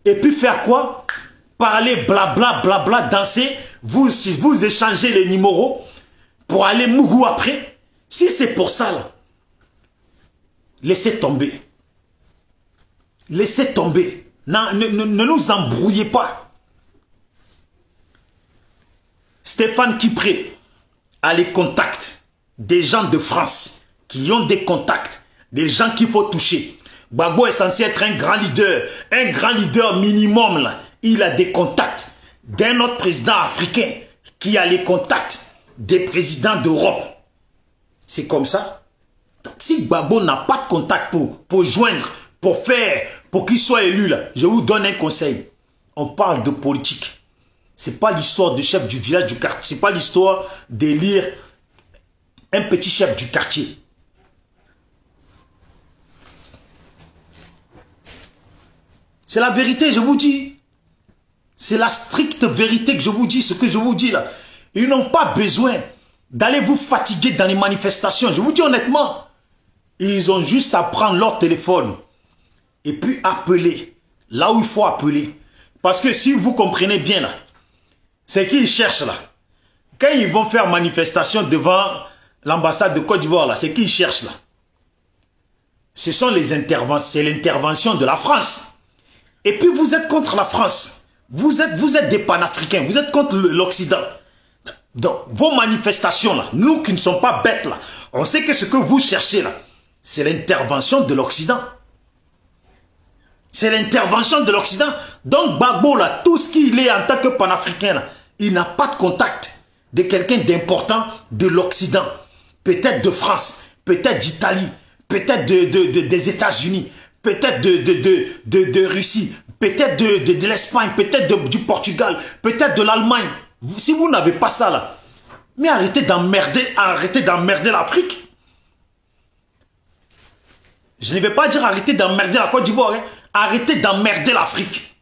et puis faire quoi? Parler blabla, blabla, danser, vous échangez les numéros pour aller mougou après. Si c'est pour ça là, laissez tomber. Laissez tomber. Non, ne nous embrouillez pas. Stéphane Kipré a les contacts des gens de France qui ont des contacts, des gens qu'il faut toucher. Gbagbo est censé être un grand leader minimum là. Il a des contacts d'un autre président africain qui a les contacts des présidents d'Europe. C'est comme ça. Si Gbagbo n'a pas de contact pour joindre, pour qu'il soit élu là, je vous donne un conseil. On parle de politique. C'est pas l'histoire de chef du village, du quartier. C'est pas l'histoire d'élire un petit chef du quartier. C'est la vérité, je vous dis. C'est la stricte vérité que je vous dis, ce que je vous dis là. Ils n'ont pas besoin d'aller vous fatiguer dans les manifestations. Je vous dis honnêtement, ils ont juste à prendre leur téléphone et puis appeler là où il faut appeler. Parce que si vous comprenez bien là, c'est qu'ils cherchent là. Quand ils vont faire manifestation devant l'ambassade de Côte d'Ivoire là, c'est qu'ils cherchent là. Ce sont les interventions, c'est l'intervention de la France. Et puis vous êtes contre la France. Vous êtes des panafricains, vous êtes contre l'Occident. Donc, vos manifestations là, nous qui ne sommes pas bêtes là, on sait que ce que vous cherchez là, c'est l'intervention de l'Occident. C'est l'intervention de l'Occident. Donc, Gbagbo là, tout ce qu'il est en tant que panafricain là, il n'a pas de contact de quelqu'un d'important de l'Occident. Peut-être de France, peut-être d'Italie, peut-être des États-Unis, peut-être de Russie, peut-être de l'Espagne, peut-être du Portugal, peut-être de l'Allemagne. Si vous n'avez pas ça là, mais arrêtez d'emmerder l'Afrique. Je ne vais pas dire arrêtez d'emmerder la Côte d'Ivoire, hein. Arrêtez d'emmerder l'Afrique.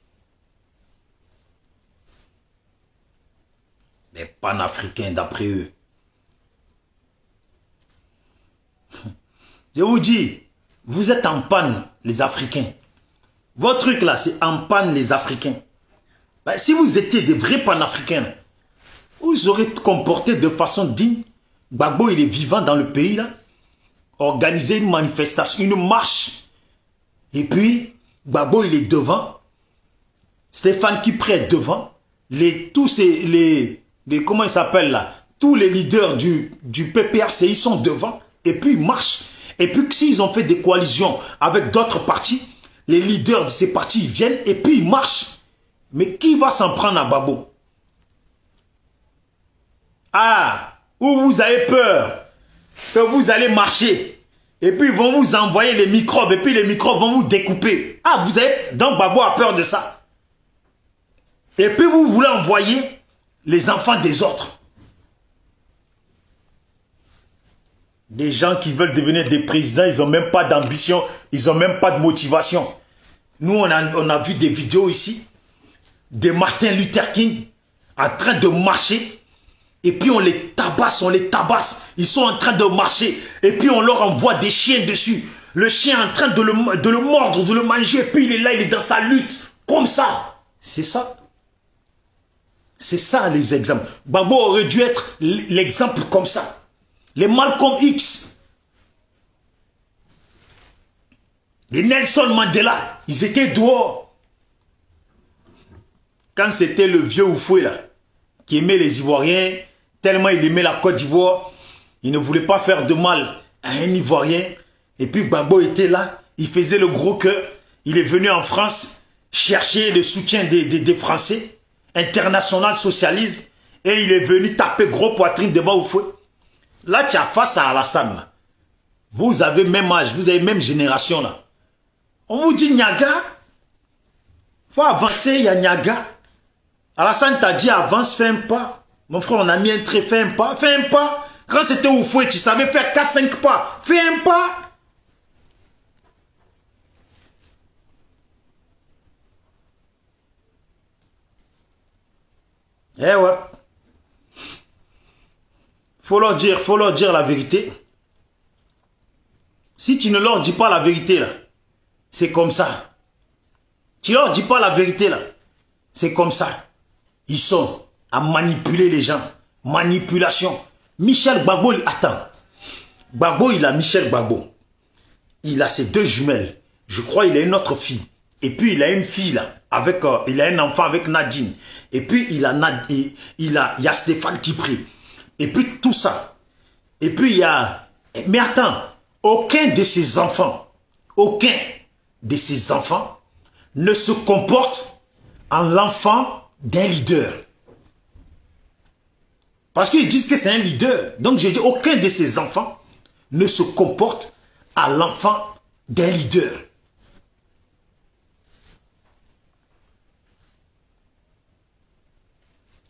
Les panafricains d'après eux. Je vous dis, vous êtes en panne les Africains. Votre truc là, c'est en panne les Africains. Ben, si vous étiez des vrais panafricains, vous aurez comporté de façon digne. Gbagbo, il est vivant dans le pays là. Organiser une manifestation, une marche. Et puis, Gbagbo, il est devant. Stéphane Kipré est devant. Comment ils s'appellent là? Tous les leaders du PPRC, ils sont devant. Et puis, ils marchent. Et puis, s'ils ont fait des coalitions avec d'autres partis, les leaders de ces partis, ils viennent et puis ils marchent. Mais qui va s'en prendre à Gbagbo? Ah, où vous avez peur que vous allez marcher. Et puis ils vont vous envoyer les microbes. Et puis les microbes vont vous découper. Ah, vous avez... Donc Gbagbo a peur de ça. Et puis vous voulez envoyer les enfants des autres. Des gens qui veulent devenir des présidents, ils n'ont même pas d'ambition. Ils n'ont même pas de motivation. Nous, on a vu des vidéos ici. De Martin Luther King en train de marcher. Et puis on les tabasse, Ils sont en train de marcher. Et puis on leur envoie des chiens dessus. Le chien est en train de le mordre, de le manger. Et puis il est là, il est dans sa lutte. Comme ça. C'est ça. C'est ça les exemples. Gbagbo aurait dû être l'exemple comme ça. Les Malcolm X. Les Nelson Mandela. Ils étaient dehors. Quand c'était le vieux Oufoué là, qui aimait les Ivoiriens, tellement il aimait la Côte d'Ivoire, il ne voulait pas faire de mal à un Ivoirien. Et puis Gbagbo était là, il faisait le gros cœur. Il est venu en France chercher le soutien des Français, international socialisme, et il est venu taper gros poitrine devant Oufoué. Là, tu as face à Alassane. Là. Vous avez même âge, vous avez même génération là. On vous dit Niaga, faut avancer, il y a Niaga. Alassane t'a dit avance, fais un pas. Mon frère, on a mis un trait, fais un pas, fais un pas. Quand c'était Oufoué, tu savais faire 4-5 pas. Fais un pas. Eh ouais. Faut leur dire la vérité. Si tu ne leur dis pas la vérité là, c'est comme ça. Tu leur dis pas la vérité là, c'est comme ça. Ils sont à manipuler les gens. Manipulation. Michel Gbagbo, attends. Gbagbo, il a Michel Gbagbo. Il a ses 2 jumelles. Je crois qu'il a une autre fille. Et puis il a une fille là. Il a un enfant avec Nadine. Et puis il y a Stéphane Kipré. Et puis tout ça. Et puis il y a... Mais attends. Aucun de ces enfants ne se comporte en l'enfant d'un leader. Parce qu'ils disent que c'est un leader. Donc j'ai dit, aucun de ces enfants ne se comporte à l'enfant d'un leader.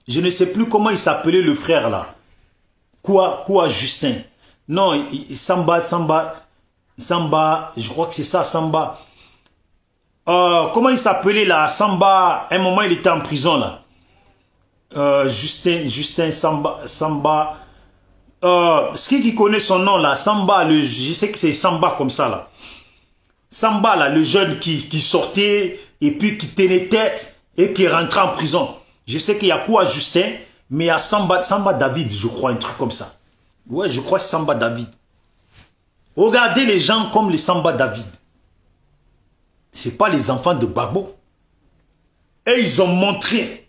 Je ne sais plus comment il s'appelait le frère là. Quoi Justin. Non, Samba, je crois que c'est ça, Samba. comment il s'appelait là, Samba, à un moment il était en prison là. Justin Samba. Qui connaît son nom là, Samba, je sais que c'est Samba comme ça là. Samba là, le jeune qui sortait et puis qui tenait tête et qui est rentré en prison. Je sais qu'il y a quoi Justin, mais il y a Samba David, je crois, un truc comme ça. Ouais, je crois Samba David. Regardez les gens comme les Samba David. C'est pas les enfants de Gbagbo. Et ils ont montré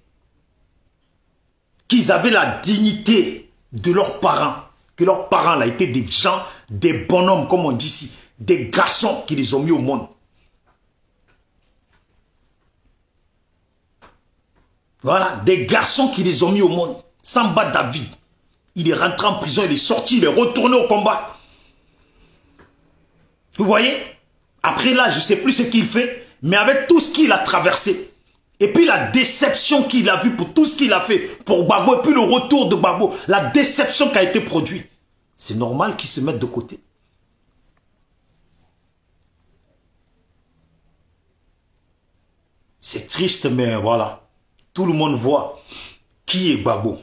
qu'ils avaient la dignité de leurs parents. Que leurs parents là étaient des gens, des bonhommes, comme on dit ici. Des garçons qui les ont mis au monde. Voilà, des garçons qui les ont mis au monde. Samba David. Il est rentré en prison, il est sorti, il est retourné au combat. Vous voyez? Après là, je ne sais plus ce qu'il fait, mais avec tout ce qu'il a traversé, et puis la déception qu'il a vue pour tout ce qu'il a fait pour Gbagbo, et puis le retour de Gbagbo, la déception qui a été produite, c'est normal qu'il se mette de côté. C'est triste, mais voilà. Tout le monde voit qui est Gbagbo.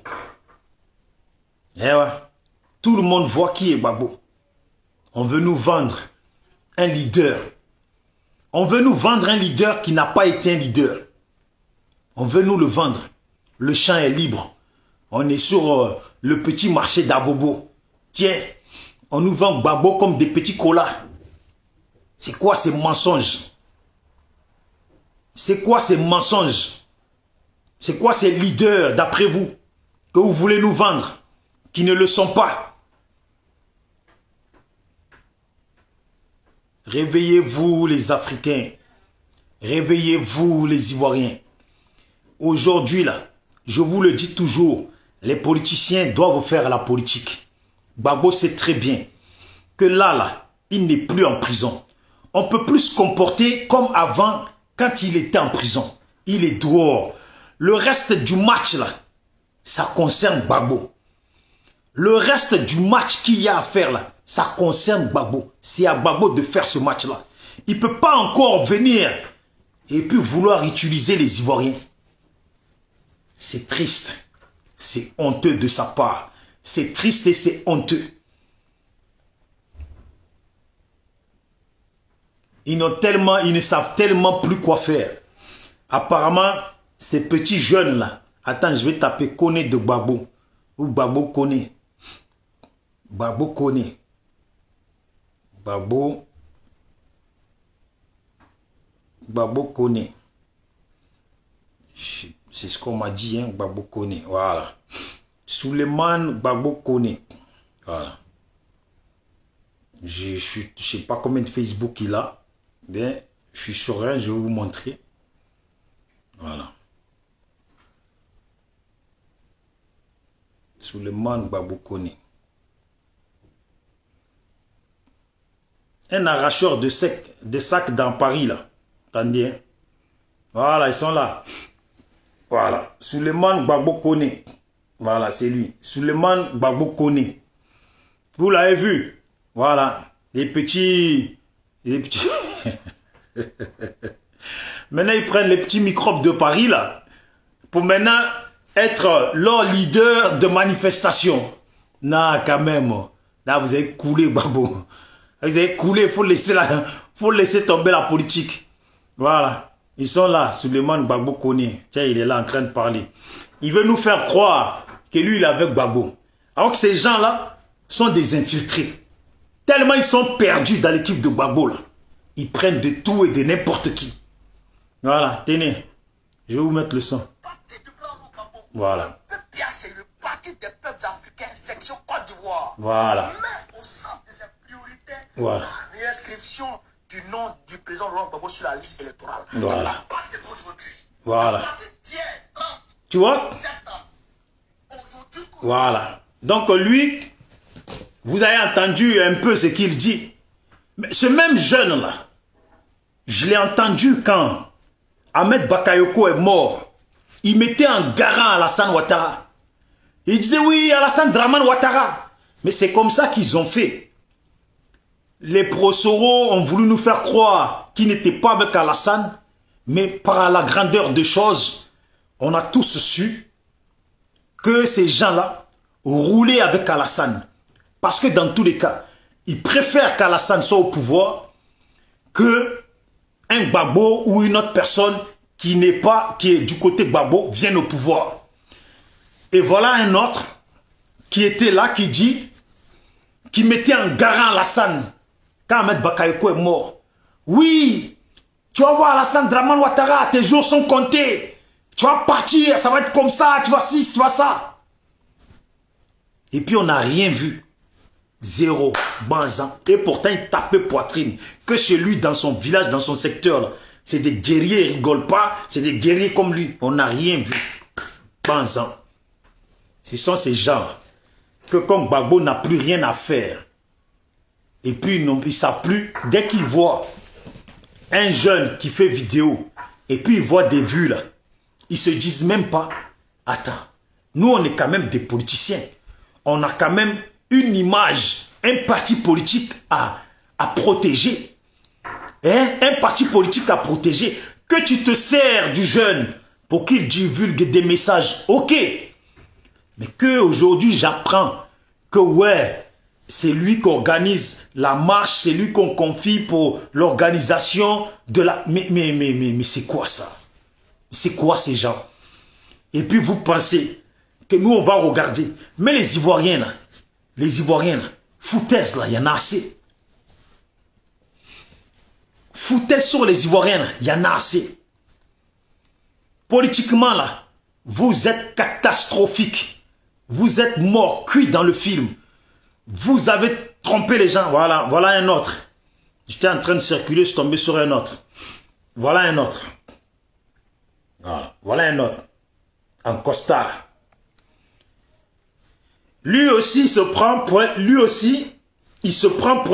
Eh ouais. Tout le monde voit qui est Gbagbo. On veut nous vendre un leader. On veut nous vendre un leader qui n'a pas été un leader. On veut nous le vendre. Le champ est libre. On est sur le petit marché d'Abobo. Tiens, on nous vend Gbagbo comme des petits colas. C'est quoi ces mensonges? C'est quoi ces mensonges? C'est quoi ces leaders, d'après vous, que vous voulez nous vendre, qui ne le sont pas? Réveillez-vous les Africains. Réveillez-vous les Ivoiriens. Aujourd'hui, là, je vous le dis toujours, les politiciens doivent faire la politique. Gbagbo sait très bien que là, il n'est plus en prison. On ne peut plus se comporter comme avant quand il était en prison. Il est dehors. Le reste du match, là, ça concerne Gbagbo. Le reste du match qu'il y a à faire, là, ça concerne Gbagbo. C'est à Gbagbo de faire ce match-là. Il ne peut pas encore venir et puis vouloir utiliser les Ivoiriens. C'est triste. C'est honteux de sa part. C'est triste et c'est honteux. Ils ne savent tellement plus quoi faire. Apparemment, ces petits jeunes-là, attends, je vais taper Koné de Gbagbo. Ou Gbagbo Koné. Gbagbo Koné. Gbagbo Koné. C'est ce qu'on m'a dit, hein, Gbagbo Koné. Voilà. Souleymane Gbagbo Koné. Voilà. Je ne sais pas combien de Facebook il a. Bien, je suis sur un, je vais vous montrer. Voilà. Souleymane Gbagbo Koné. Un arracheur de sacs dans Paris, là. Attendez. Hein? Voilà, ils sont là. Voilà. Souleymane Gbagbo Koné. Voilà, c'est lui. Souleymane Gbagbo Koné. Vous l'avez vu? Voilà. Les petits... Maintenant, ils prennent les petits microbes de Paris, là, pour maintenant être leur leader de manifestation. Non, quand même. Là, vous avez coulé, Gbagbo. Vous avez coulé, faut laisser tomber la politique. Voilà. Ils sont là, Souleymane Gbagbo Koné. Tiens, il est là en train de parler. Il veut nous faire croire que lui, il est avec Gbagbo. Alors que ces gens-là sont des infiltrés. Tellement ils sont perdus dans l'équipe de Gbagbo, là. Ils prennent de tout et de n'importe qui. Voilà, tenez. Je vais vous mettre le son. Voilà. C'est le parti des peuples africains, section Côte d'Ivoire. Voilà. Mais au centre de ses priorités, voilà. La réinscription du nom du président Laurent Gbagbo sur la liste électorale. Voilà. La partie d'aujourd'hui. Voilà. La partie tient 30. Tu vois? Aujourd'hui. Voilà. Donc lui, vous avez entendu un peu ce qu'il dit. Mais ce même jeune-là, je l'ai entendu quand Ahmed Bakayoko est mort. Il mettait en garant Alassane Ouattara. Il disait oui, Alassane Draman Ouattara. Mais c'est comme ça qu'ils ont fait. Les pro-Soro ont voulu nous faire croire qu'ils n'étaient pas avec Alassane. Mais par la grandeur des choses, on a tous su que ces gens-là roulaient avec Alassane. Parce que dans tous les cas, ils préfèrent qu'Alassane soit au pouvoir que un Gbagbo ou une autre personne qui est du côté Gbagbo vienne au pouvoir. Et voilà un autre qui était là, qui mettait en garant Alassane quand Ahmed Bakayoko est mort. Oui, tu vas voir Alassane Dramane Ouattara, tes jours sont comptés. Tu vas partir, ça va être comme ça, tu vas ci, tu vas ça. Et puis on n'a rien vu. Zéro, Banzan. Et pourtant il tapait poitrine. Que chez lui, dans son village, dans son secteur, c'est des guerriers, ils rigolent pas. C'est des guerriers comme lui. On n'a rien vu. Banzan. Ce sont ces gens que comme Gbagbo n'a plus rien à faire. Et puis ils ne savent plus, dès qu'ils voient un jeune qui fait vidéo, et puis ils voient des vues là, ils se disent même pas, attends, nous on est quand même des politiciens. On a quand même une image, un parti politique à protéger. Hein? Un parti politique à protéger. Que tu te sers du jeune pour qu'il divulgue des messages, ok. Mais que aujourd'hui j'apprends que ouais, c'est lui qui organise la marche, c'est lui qu'on confie pour l'organisation de la... Mais c'est quoi ça? C'est quoi ces gens? Et puis vous pensez que nous on va regarder. Mais les Ivoiriens là, foutaise là, il y en a assez. Foutaise sur les Ivoiriens là, il y en a assez. Politiquement là, vous êtes catastrophique. Vous êtes mort, cuit dans le film. Vous avez trompé les gens. Voilà, voilà un autre. J'étais en train de circuler, je suis tombé sur un autre. Voilà un autre. Voilà, voilà un autre. En costard. Lui aussi, il se prend pour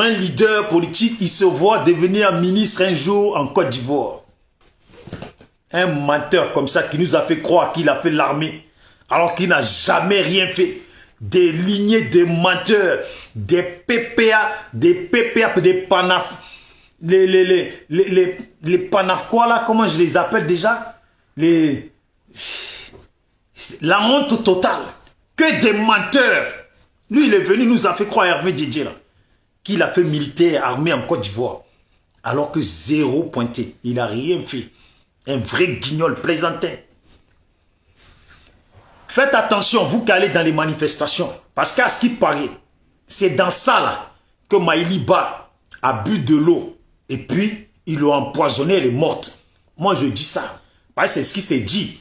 un leader politique. Il se voit devenir ministre un jour en Côte d'Ivoire. Un menteur comme ça qui nous a fait croire qu'il a fait l'armée. Alors qu'il n'a jamais rien fait. Des lignées de menteurs, des PPA, des panaf, les panaf quoi là, comment je les appelle déjà? La honte totale. Que des menteurs. Lui il est venu, nous a fait croire Hervé Djedje là, qu'il a fait militaire, armée en Côte d'Ivoire. Alors que zéro pointé, il n'a rien fait. Un vrai guignol plaisantin. Faites attention, vous qui allez dans les manifestations. Parce qu'à ce qui paraît, c'est dans ça là que Maïliba a bu de l'eau. Et puis, ils l'ont empoisonnée, elle est morte. Moi, je dis ça. Parce que c'est ce qui s'est dit.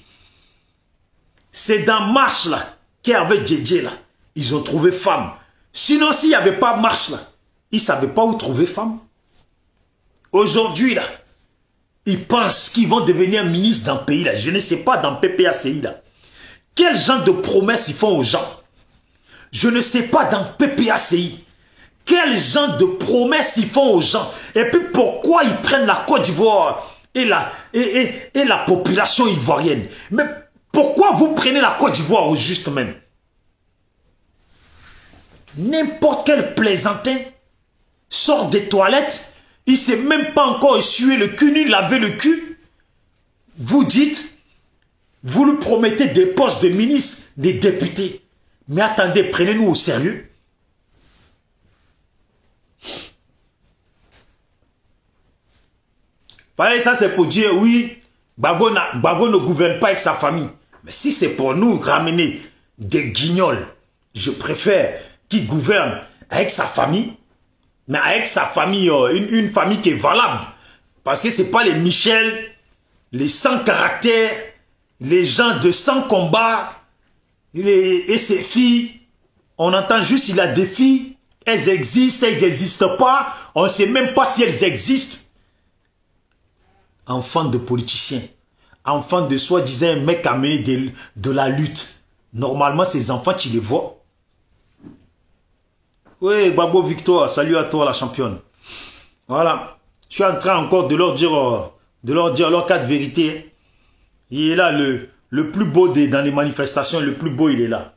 C'est dans Marche là, qu'Hervé Djedje là, ils ont trouvé femme. Sinon, s'il n'y avait pas Marche là, ils ne savaient pas où trouver femme. Aujourd'hui là, ils pensent qu'ils vont devenir ministres dans le pays là. Je ne sais pas dans PPACI là. Quel genre de promesses ils font aux gens? Je ne sais pas dans PPACI. Quel genre de promesses ils font aux gens? Et puis pourquoi ils prennent la Côte d'Ivoire et la population ivoirienne? Mais pourquoi vous prenez la Côte d'Ivoire au juste même? N'importe quel plaisantin sort des toilettes, il ne sait même pas encore essuyer le cul, ni laver le cul. Vous dites... Vous lui promettez des postes de ministre, des députés. Mais attendez, prenez-nous au sérieux. Pareil, ça c'est pour dire, oui, Gbagbo ne gouverne pas avec sa famille. Mais si c'est pour nous ramener des guignols, je préfère qu'il gouverne avec sa famille, mais avec sa famille, une famille qui est valable. Parce que ce n'est pas les Michel, les sans caractère, les gens de sans combat, et ses filles, on entend juste il a des filles, elles existent, elles n'existent pas, on ne sait même pas si elles existent. Enfants de politiciens, enfants de soi-disant mecs amenés de la lutte. Normalement, ces enfants, tu les vois. Oui, Gbagbo Victoire, salut à toi la championne. Voilà, je suis en train encore de leur dire leur cas de vérité. Il est là, le plus beau dans les manifestations, le plus beau, il est là.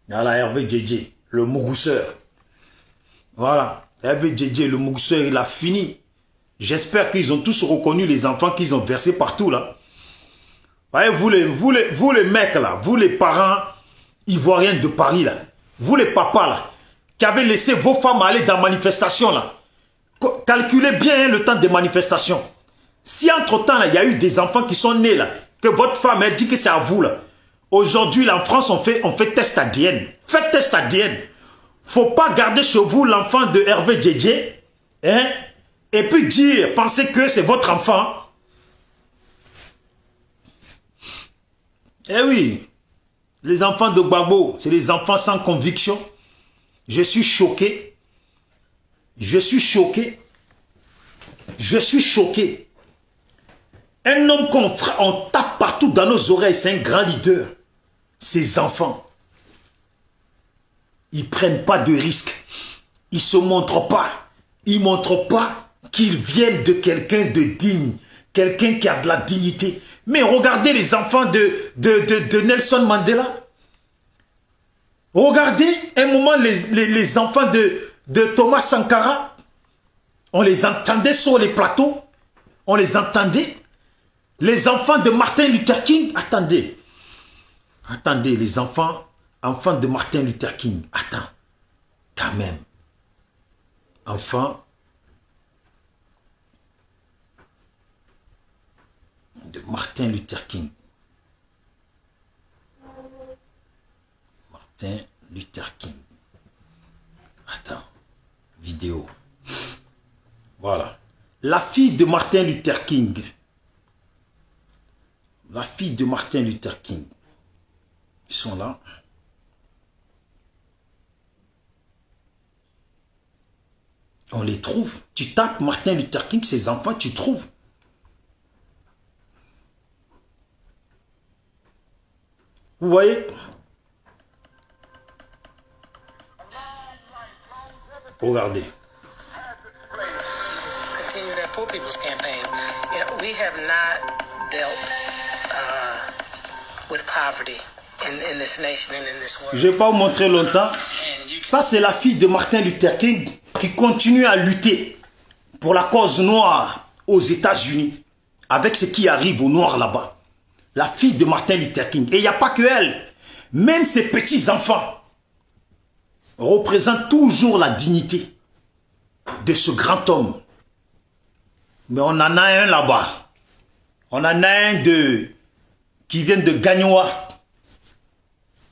Voilà, Hervé Djedje, le mougousseur. Voilà, Hervé Djedje, le mougousseur, il a fini. J'espère qu'ils ont tous reconnu les enfants qu'ils ont versés partout là. Voyez, vous les mecs là, vous les parents ivoiriens de Paris là, vous les papas là, qui avez laissé vos femmes aller dans la manifestation là, calculez bien le temps des manifestations. Si entre-temps là, il y a eu des enfants qui sont nés là, que votre femme elle dit que c'est à vous là, aujourd'hui là en France on fait test ADN. Faites test ADN. Faut pas garder chez vous l'enfant de Hervé Djedje, hein, et puis dire, pensez que c'est votre enfant. Eh oui, les enfants de Gbagbo, c'est des enfants sans conviction. Je suis choqué. Je suis choqué. Je suis choqué. Un homme qu'on tape partout dans nos oreilles, c'est un grand leader. Ces enfants, ils ne prennent pas de risques. Ils ne se montrent pas. Ils ne montrent pas qu'ils viennent de quelqu'un de digne, quelqu'un qui a de la dignité. Mais regardez les enfants de Nelson Mandela. Regardez un moment les enfants de Thomas Sankara. On les entendait sur les plateaux. On les entendait. Les enfants de Martin Luther King. Attendez. Attendez, les enfants de Martin Luther King. Attends. Quand même. Enfants de Martin Luther King. Martin Luther King. Attends. Vidéo. Voilà. La fille de Martin Luther King. La fille de Martin Luther King. Ils sont là. On les trouve. Tu tapes Martin Luther King, ses enfants, tu trouves. Vous voyez? Regardez. Continue that Poor People's Campaign. You know, we have not dealt with poverty in this nation and in this world. Je ne vais pas vous montrer longtemps. Ça, c'est la fille de Martin Luther King qui continue à lutter pour la cause noire aux États-Unis avec ce qui arrive aux Noirs là-bas. La fille de Martin Luther King. Et il n'y a pas que elle. Même ses petits-enfants représentent toujours la dignité de ce grand homme. Mais on en a un là-bas. On en a un qui vient de Gagnoa.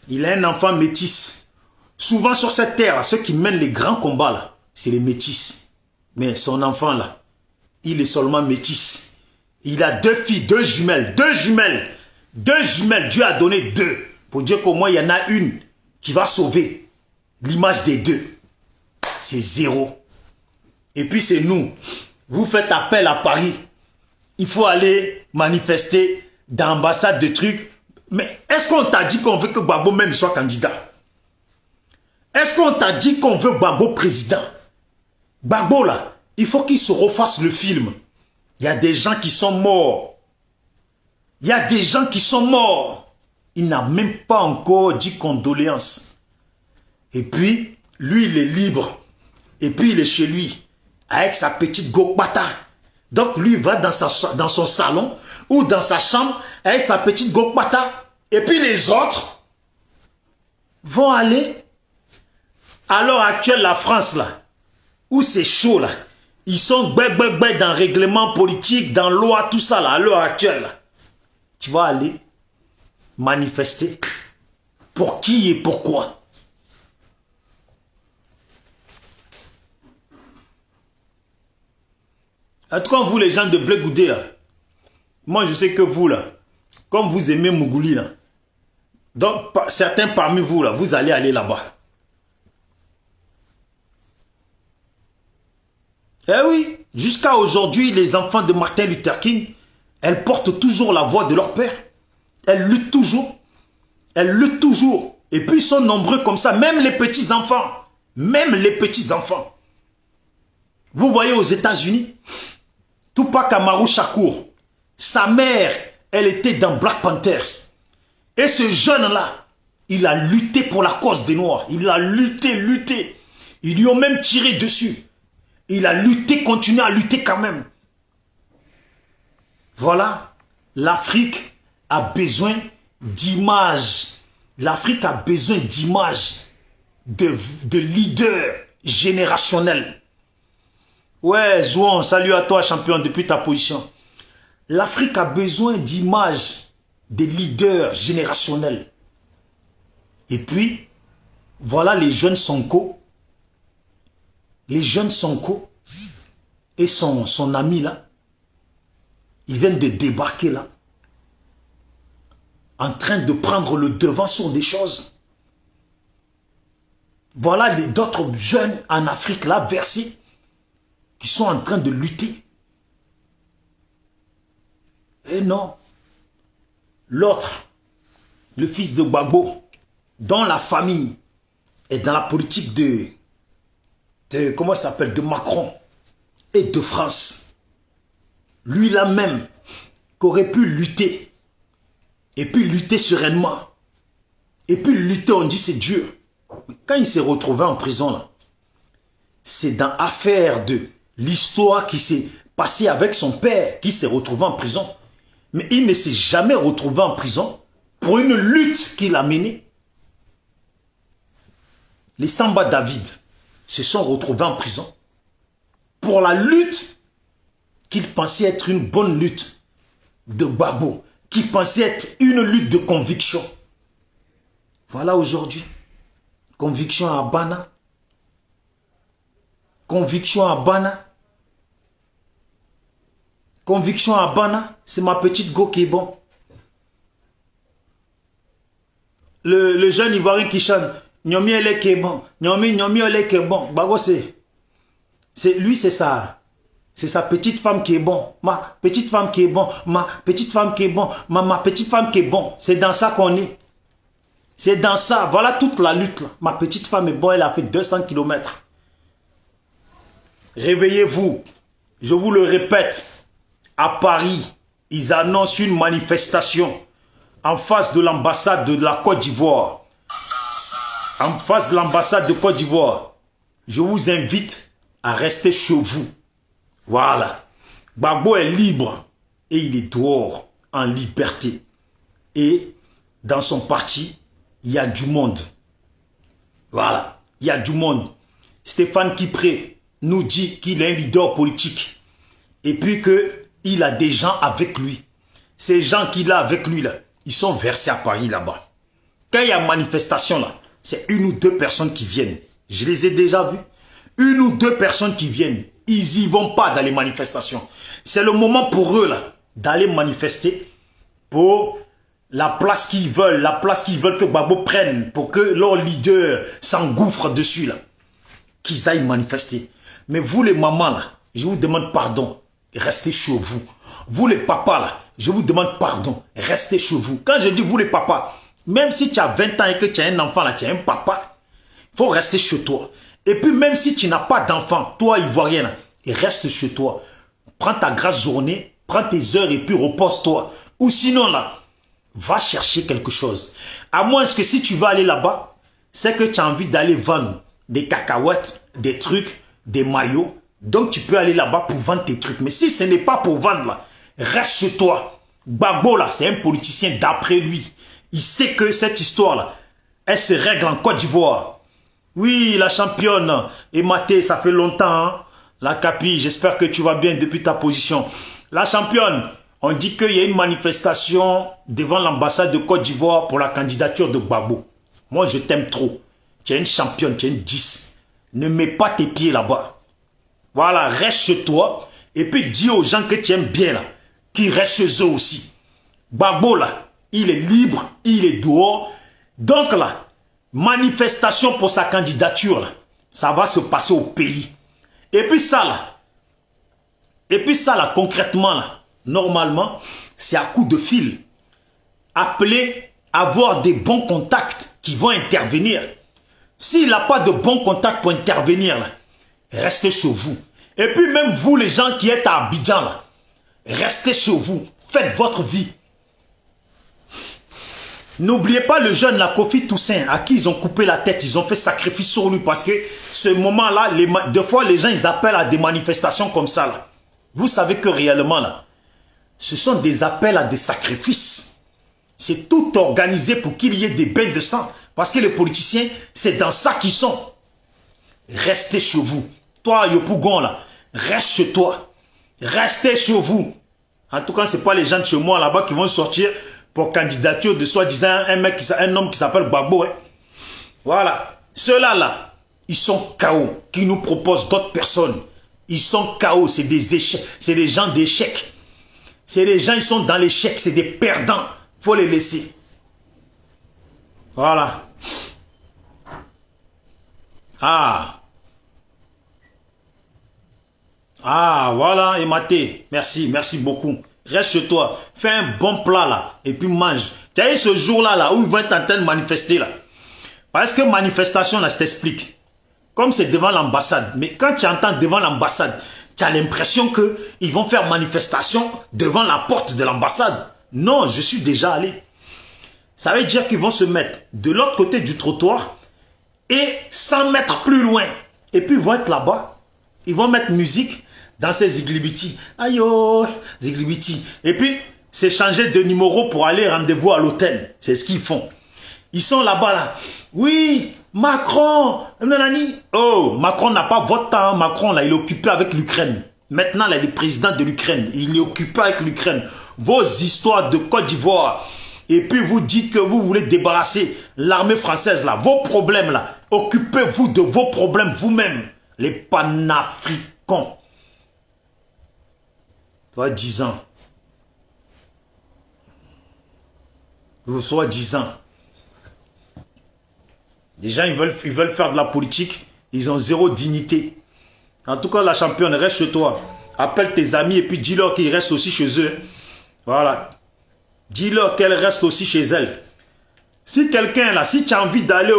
Il a un enfant métis. Souvent sur cette terre, ceux qui mènent les grands combats, là, c'est les métis. Mais son enfant, là, il est seulement métis. Il a 2 filles, 2 jumelles, 2 jumelles. 2 jumelles, Dieu a donné 2. Pour dire qu'au moins, il y en a une qui va sauver l'image des 2. C'est 0. Et puis c'est nous. Vous faites appel à Paris. Il faut aller manifester dans l'ambassade de trucs. Mais est-ce qu'on t'a dit qu'on veut que Gbagbo même soit candidat? Est-ce qu'on t'a dit qu'on veut Gbagbo président? Gbagbo là, il faut qu'il se refasse le film. Il y a des gens qui sont morts. Il y a des gens qui sont morts. Il n'a même pas encore dit condoléances. Et puis, lui, il est libre. Et puis, il est chez lui, avec sa petite gokbata. Donc, lui, il va dans son salon ou dans sa chambre avec sa petite gokbata. Et puis, les autres vont aller. À l'heure actuelle, la France, là, où c'est chaud, là, ils sont dans le règlement politique, dans la loi, tout ça, là, à l'heure actuelle, là. Tu vas aller manifester. Pour qui et pourquoi? En tout cas, vous, les gens de Blé Goudé, là, moi, je sais que vous, là, comme vous aimez Mougouli, là, donc, certains parmi vous, là, vous allez aller là-bas. Eh oui, jusqu'à aujourd'hui, les enfants de Martin Luther King, elles portent toujours la voix de leur père. Elles luttent toujours. Elles luttent toujours. Et puis, ils sont nombreux comme ça, même les petits-enfants. Même les petits-enfants. Vous voyez aux États-Unis, Tupac Amaru Shakur, sa mère, elle était dans Black Panthers. Et ce jeune-là, il a lutté pour la cause des Noirs. Il a lutté. Ils lui ont même tiré dessus. Il a lutté, continué à lutter quand même. Voilà, l'Afrique a besoin d'images. L'Afrique a besoin d'images de leaders générationnels. Ouais, Zouan, salut à toi, champion, depuis ta position. L'Afrique a besoin d'images des leaders générationnels. Et puis, voilà les jeunes Sonko. Les jeunes Sonko et son ami là, ils viennent de débarquer là, en train de prendre le devant sur des choses. Voilà d'autres jeunes en Afrique là, versés, qui sont en train de lutter. Et non, l'autre, le fils de Gbagbo, dans la famille et dans la politique comment il s'appelle, de Macron et de France, lui là même, qui aurait pu lutter, et puis lutter sereinement, et puis lutter, on dit c'est dur. Mais quand il s'est retrouvé en prison là, c'est dans l'affaire de l'histoire qui s'est passée avec son père, qui s'est retrouvé en prison. Mais il ne s'est jamais retrouvé en prison pour une lutte qu'il a menée. Les Samba David se sont retrouvés en prison pour la lutte qu'ils pensaient être une bonne lutte de Gbagbo, qui pensait être une lutte de conviction. Voilà aujourd'hui, conviction à Bana, conviction à Bana, conviction à Bana, c'est ma petite go qui est bon. Le jeune Ivoirien qui chante, Nyomi ele qui est bon, Nyomi ele qui est bon, Bago lui c'est ça. C'est sa petite femme qui est bon. Ma petite femme qui est bon. Ma petite femme qui est bon. Ma petite femme qui est bon. C'est dans ça qu'on est. C'est dans ça. Voilà toute la lutte. Là. Ma petite femme est bonne. Elle a fait 200 km. Réveillez-vous. Je vous le répète. À Paris, ils annoncent une manifestation en face de l'ambassade de la Côte d'Ivoire. En face de l'ambassade de Côte d'Ivoire. Je vous invite à rester chez vous. Voilà. Gbagbo est libre et il est dehors en liberté. Et dans son parti, il y a du monde. Voilà. Il y a du monde. Stéphane Kipré nous dit qu'il est un leader politique. Et puis qu'il a des gens avec lui. Ces gens qu'il a avec lui, là, ils sont versés à Paris là-bas. Quand il y a manifestation, là, c'est une ou deux personnes qui viennent. Je les ai déjà vus. Une ou deux personnes qui viennent. Ils n'y vont pas dans les manifestations. C'est le moment pour eux là d'aller manifester pour la place qu'ils veulent, que Gbagbo prenne, pour que leur leader s'engouffre dessus là. Qu'ils aillent manifester. Mais vous les mamans là, je vous demande pardon, restez chez vous. Vous les papas là, je vous demande pardon, restez chez vous. Quand je dis vous les papas, même si tu as 20 ans et que tu as un enfant là, tu as un papa, il faut rester chez toi. Et puis même si tu n'as pas d'enfant, toi Ivoirien, reste chez toi. Prends ta grasse journée, prends tes heures et puis repose-toi. Ou sinon là, va chercher quelque chose. À moins que si tu vas aller là-bas, c'est que tu as envie d'aller vendre des cacahuètes, des trucs, des maillots. Donc tu peux aller là-bas pour vendre tes trucs. Mais si ce n'est pas pour vendre là, reste chez toi. Gbagbo là, c'est un politicien d'après lui. Il sait que cette histoire là, elle se règle en Côte d'Ivoire. Oui, la championne, et Maté, ça fait longtemps, hein? La Capi, j'espère que tu vas bien depuis ta position. La championne, on dit qu'il y a une manifestation devant l'ambassade de Côte d'Ivoire pour la candidature de Gbagbo. Moi, je t'aime trop. Tu es une championne, tu es une 10. Ne mets pas tes pieds là-bas. Voilà, reste chez toi. Et puis dis aux gens que tu aimes bien là, qu'ils restent chez eux aussi. Gbagbo là, il est libre, il est dehors. Donc là, manifestation pour sa candidature, là, ça va se passer au pays. Et puis ça là, concrètement, là, normalement, c'est à coup de fil. Appelez, avoir des bons contacts qui vont intervenir. S'il n'a pas de bons contacts pour intervenir, là, restez chez vous. Et puis même vous, les gens qui êtes à Abidjan, là, restez chez vous. Faites votre vie. N'oubliez pas le jeune, la Kofi Toussaint, à qui ils ont coupé la tête, ils ont fait sacrifice sur lui parce que ce moment-là, des fois les gens ils appellent à des manifestations comme ça. Là. Vous savez que réellement, là, Ce sont des appels à des sacrifices. C'est tout organisé pour qu'il y ait des bains de sang. Parce que les politiciens, c'est dans ça qu'ils sont. Restez chez vous. Toi, Yopougon, là, reste chez toi. Restez chez vous. En tout cas, ce n'est pas les gens de chez moi là-bas qui vont sortir pour candidature de soi-disant un homme qui s'appelle Gbagbo. Hein. Voilà. Ceux-là, là, ils sont KO, qui nous proposent d'autres personnes. Ils sont KO, c'est des échecs, c'est des gens d'échecs. C'est des gens, ils sont dans l'échec, c'est des perdants. Il faut les laisser. Voilà. Ah. Ah, voilà, Ematé. Merci, merci beaucoup. Reste chez toi. Fais un bon plat là. Et puis mange. Tu as eu ce jour-là là, où ils vont être en train de manifester là. Parce que manifestation là, je t'explique. Comme c'est devant l'ambassade. Mais quand tu entends devant l'ambassade, tu as l'impression qu'ils vont faire manifestation devant la porte de l'ambassade. Non, je suis déjà allé. Ça veut dire qu'ils vont se mettre de l'autre côté du trottoir et 100 mètres plus loin. Et puis ils vont être là-bas. Ils vont mettre musique dans ces ziglibiti. Aïe, oh, ziglibiti. Et puis, c'est changer de numéro pour aller rendez-vous à l'hôtel. C'est ce qu'ils font. Ils sont là-bas, là. Oui, Macron. Nanani. Oh, Macron n'a pas votre temps. Macron, là, il est occupé avec l'Ukraine. Maintenant, là, il est président de l'Ukraine. Il est occupé avec l'Ukraine. Vos histoires de Côte d'Ivoire. Et puis, vous dites que vous voulez débarrasser l'armée française, là. Vos problèmes, là. Occupez-vous de vos problèmes vous-même. Les panafricains. Toi, 10 ans. Vous soyez 10 ans. Les gens, ils veulent faire de la politique. Ils ont zéro dignité. En tout cas, la championne, reste chez toi. Appelle tes amis et puis dis-leur qu'ils restent aussi chez eux. Voilà. Dis-leur qu'elles restent aussi chez elles. Si quelqu'un, là, si tu as envie d'aller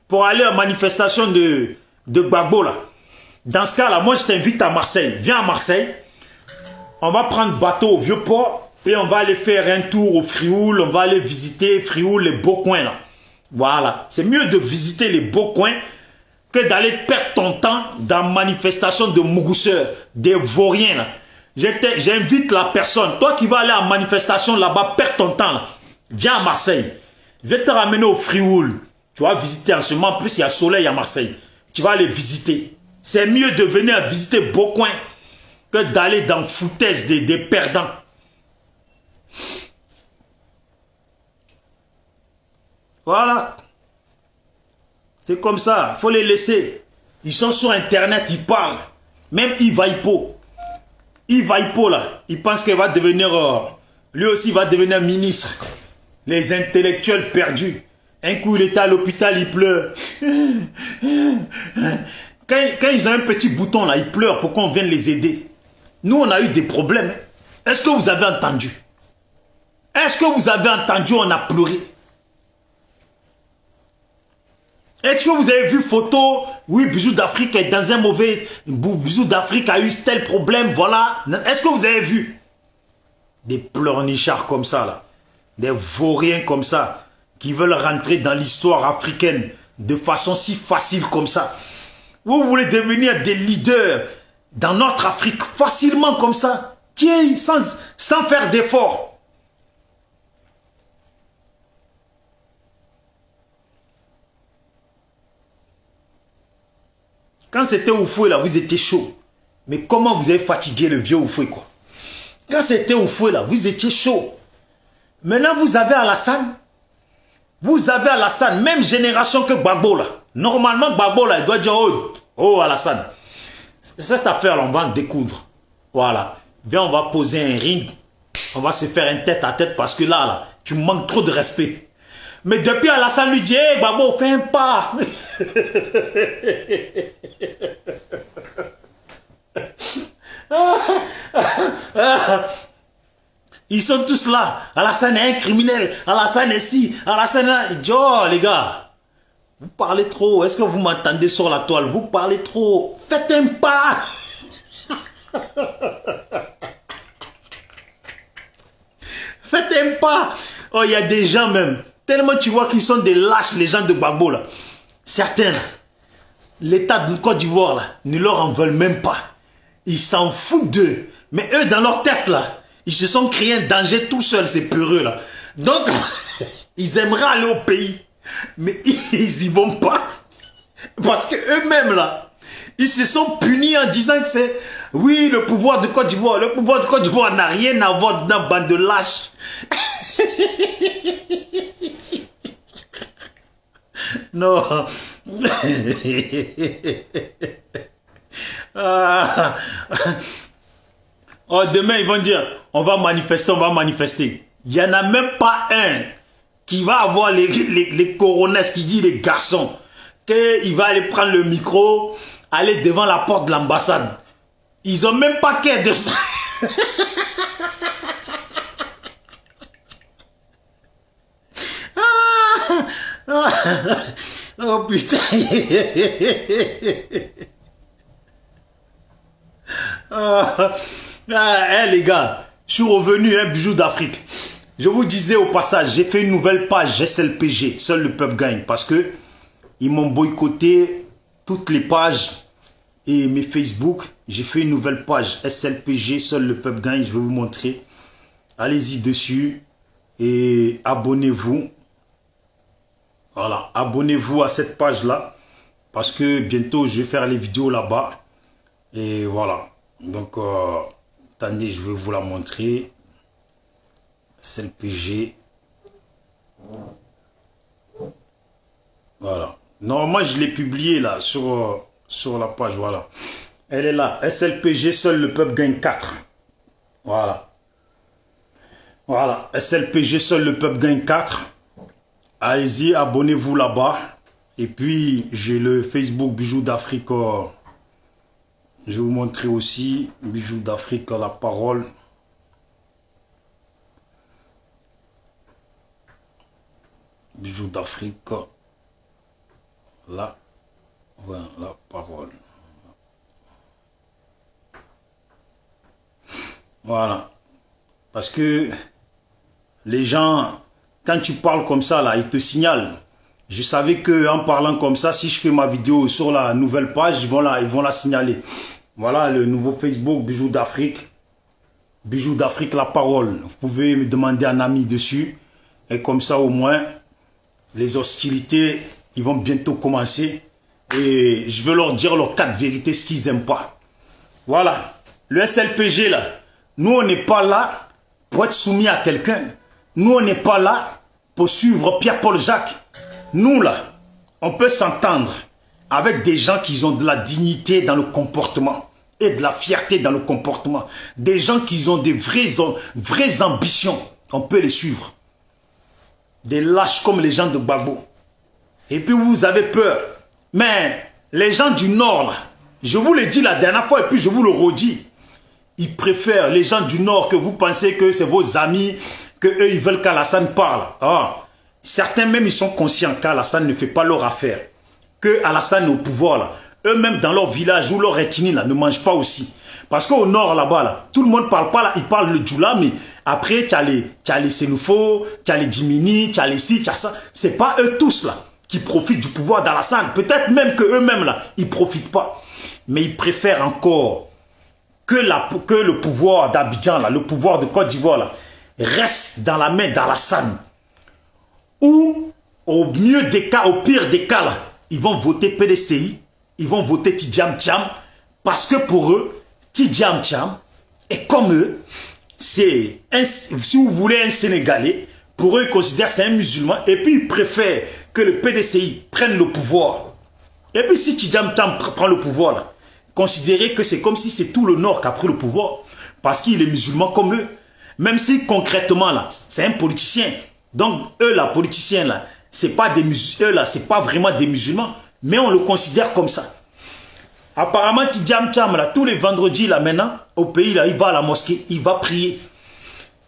pour aller à la manifestation de Gbagbo, là, dans ce cas-là, moi, je t'invite à Marseille. Viens à Marseille. On va prendre bateau au Vieux-Port et on va aller faire un tour au Frioul. On va aller visiter Frioul, les beaux coins, là. Voilà. C'est mieux de visiter les beaux coins que d'aller perdre ton temps dans la manifestation de Mougousseurs, des vauriens, là. J'invite la personne. Toi qui vas aller en manifestation là-bas, perds ton temps, là. Viens à Marseille. Je vais te ramener au Frioul. Tu vas visiter en ce moment. En plus, il y a soleil à Marseille. Tu vas aller visiter. C'est mieux de venir visiter Beaucoin que d'aller dans foutaise des perdants. Voilà. C'est comme ça. Il faut les laisser. Ils sont sur Internet, ils parlent. Même Ivaïpo. Ivaïpo, là, il pense qu'il va devenir... lui aussi, il va devenir ministre. Les intellectuels perdus. Un coup, il était à l'hôpital, il pleure. Quand ils ont un petit bouton, là, ils pleurent pour qu'on vienne les aider. Nous, on a eu des problèmes. Est-ce que vous avez entendu? Est-ce que vous avez entendu, on a pleuré? Est-ce que vous avez vu photo? Oui, Bisou d'Afrique est dans un mauvais... Bisou d'Afrique a eu tel problème, voilà. Est-ce que vous avez vu? Des pleurnichards comme ça, là. Des vauriens comme ça, qui veulent rentrer dans l'histoire africaine de façon si facile comme ça. Vous voulez devenir des leaders dans notre Afrique facilement comme ça, sans faire d'efforts. Quand c'était Oufoué, là, vous étiez chaud. Mais comment vous avez fatigué le vieux Oufoué, quoi? Quand c'était Oufoué, là, vous étiez chaud. Maintenant, vous avez Alassane. Vous avez Alassane, même génération que Gbagbo, là. Normalement, Gbagbo, là, il doit dire, oh Alassane. Cette affaire, là, on va en découdre. Voilà. Viens, on va poser un ring. On va se faire un tête-à-tête parce que là, tu manques trop de respect. Mais depuis Alassane lui dit, hey, Gbagbo, fais un pas. Ils sont tous là. Alassane est un criminel. Alassane est ci. Alassane est... Oh, les gars. Vous parlez trop. Est-ce que vous m'entendez sur la toile? Vous parlez trop. Faites un pas. Faites un pas. Oh, il y a des gens même. Tellement tu vois qu'ils sont des lâches, les gens de Gbagbo, là. Certains, là. L'État de Côte d'Ivoire, là, ne leur en veulent même pas. Ils s'en foutent d'eux. Mais eux, dans leur tête, là, Ils se sont créés un danger tout seuls, ces peureux là. Donc, ils aimeraient aller au pays. Mais ils y vont pas. Parce que eux-mêmes là, ils se sont punis en disant que c'est... Oui, le pouvoir de Côte d'Ivoire. Le pouvoir de Côte d'Ivoire n'a rien à voir dans bande de lâches. Non. Oh, demain, ils vont dire, on va manifester, on va manifester. Il n'y en a même pas un qui va avoir les coronesses, qui dit les garçons, qu'il va aller prendre le micro, aller devant la porte de l'ambassade. Ils n'ont même pas qu'à de ça. Oh putain. Les gars, je suis revenu, bijou d'Afrique. Je vous disais au passage, j'ai fait une nouvelle page SLPG, seul le peuple gagne, parce que ils m'ont boycotté toutes les pages et mes Facebook. J'ai fait une nouvelle page SLPG, seul le peuple gagne, je vais vous montrer. Allez-y dessus et abonnez-vous. Voilà, abonnez-vous à cette page-là, parce que bientôt je vais faire les vidéos là-bas. Et voilà, donc attendez, je vais vous la montrer. SLPG. Voilà. Normalement, je l'ai publié là sur la page. Voilà. Elle est là. SLPG, seul le peuple gagne 4. Voilà. Voilà. SLPG, seul le peuple gagne 4. Allez-y, abonnez-vous là-bas. Et puis, j'ai le Facebook Bijoux d'Afrique. Je vais vous montrer aussi Bijoux d'Afrique, la parole. Bijoux d'Afrique, là, voilà, la parole. Voilà. Parce que les gens, quand tu parles comme ça, là, ils te signalent. Je savais qu'en parlant comme ça, si je fais ma vidéo sur la nouvelle page, ils vont la signaler. Voilà le nouveau Facebook Bijoux d'Afrique. Bijoux d'Afrique, la parole. Vous pouvez me demander un ami dessus. Et comme ça, au moins, les hostilités, ils vont bientôt commencer. Et je vais leur dire leurs 4 vérités, ce qu'ils n'aiment pas. Voilà. Le SLPG, là, nous, on n'est pas là pour être soumis à quelqu'un. Nous, on n'est pas là pour suivre Pierre-Paul Jacques. Nous, là, on peut s'entendre avec des gens qui ont de la dignité dans le comportement et de la fierté dans le comportement. Des gens qui ont des vraies ambitions. On peut les suivre. Des lâches comme les gens de Gbagbo. Et puis vous avez peur. Mais les gens du Nord, là, je vous l'ai dit la dernière fois et puis je vous le redis. Ils préfèrent les gens du Nord que vous pensez que c'est vos amis, que eux ils veulent qu'Alassane parle. Ah, certains même ils sont conscients qu'Alassane ne fait pas leur affaire. Que Alassane est au pouvoir là. Eux-mêmes dans leur village ou leur ethnie là ne mangent pas aussi. Parce qu'au Nord là-bas là, tout le monde ne parle pas là, ils parlent le Djoula, mais après tu as les Sénoufo, tu as les Djimini, tu as les ci, tu as ça. C'est pas eux tous là qui profitent du pouvoir d'Alassane. Peut-être même que eux-mêmes là, ils profitent pas. Mais ils préfèrent encore que le pouvoir d'Abidjan là, le pouvoir de Côte d'Ivoire là, reste dans la main d'Alassane. Ou au mieux des cas, au pire des cas là, ils vont voter PDCI, ils vont voter Tidjam Tcham, parce que pour eux, Tidjam Tcham est comme eux, c'est, si vous voulez, un Sénégalais, pour eux, ils considèrent que c'est un musulman, et puis ils préfèrent que le PDCI prenne le pouvoir. Et puis si Tidjam Tcham prend le pouvoir, là, considérez que c'est comme si c'est tout le Nord qui a pris le pouvoir, parce qu'il est musulman comme eux. Même si concrètement, là, c'est un politicien. Donc, eux, là, politiciens, là, c'est pas des musulmans, eux, là, c'est pas vraiment des musulmans, mais on le considère comme ça. Apparemment, Tidjam Tcham, là, tous les vendredis, là, maintenant, au pays, là, il va à la mosquée, il va prier.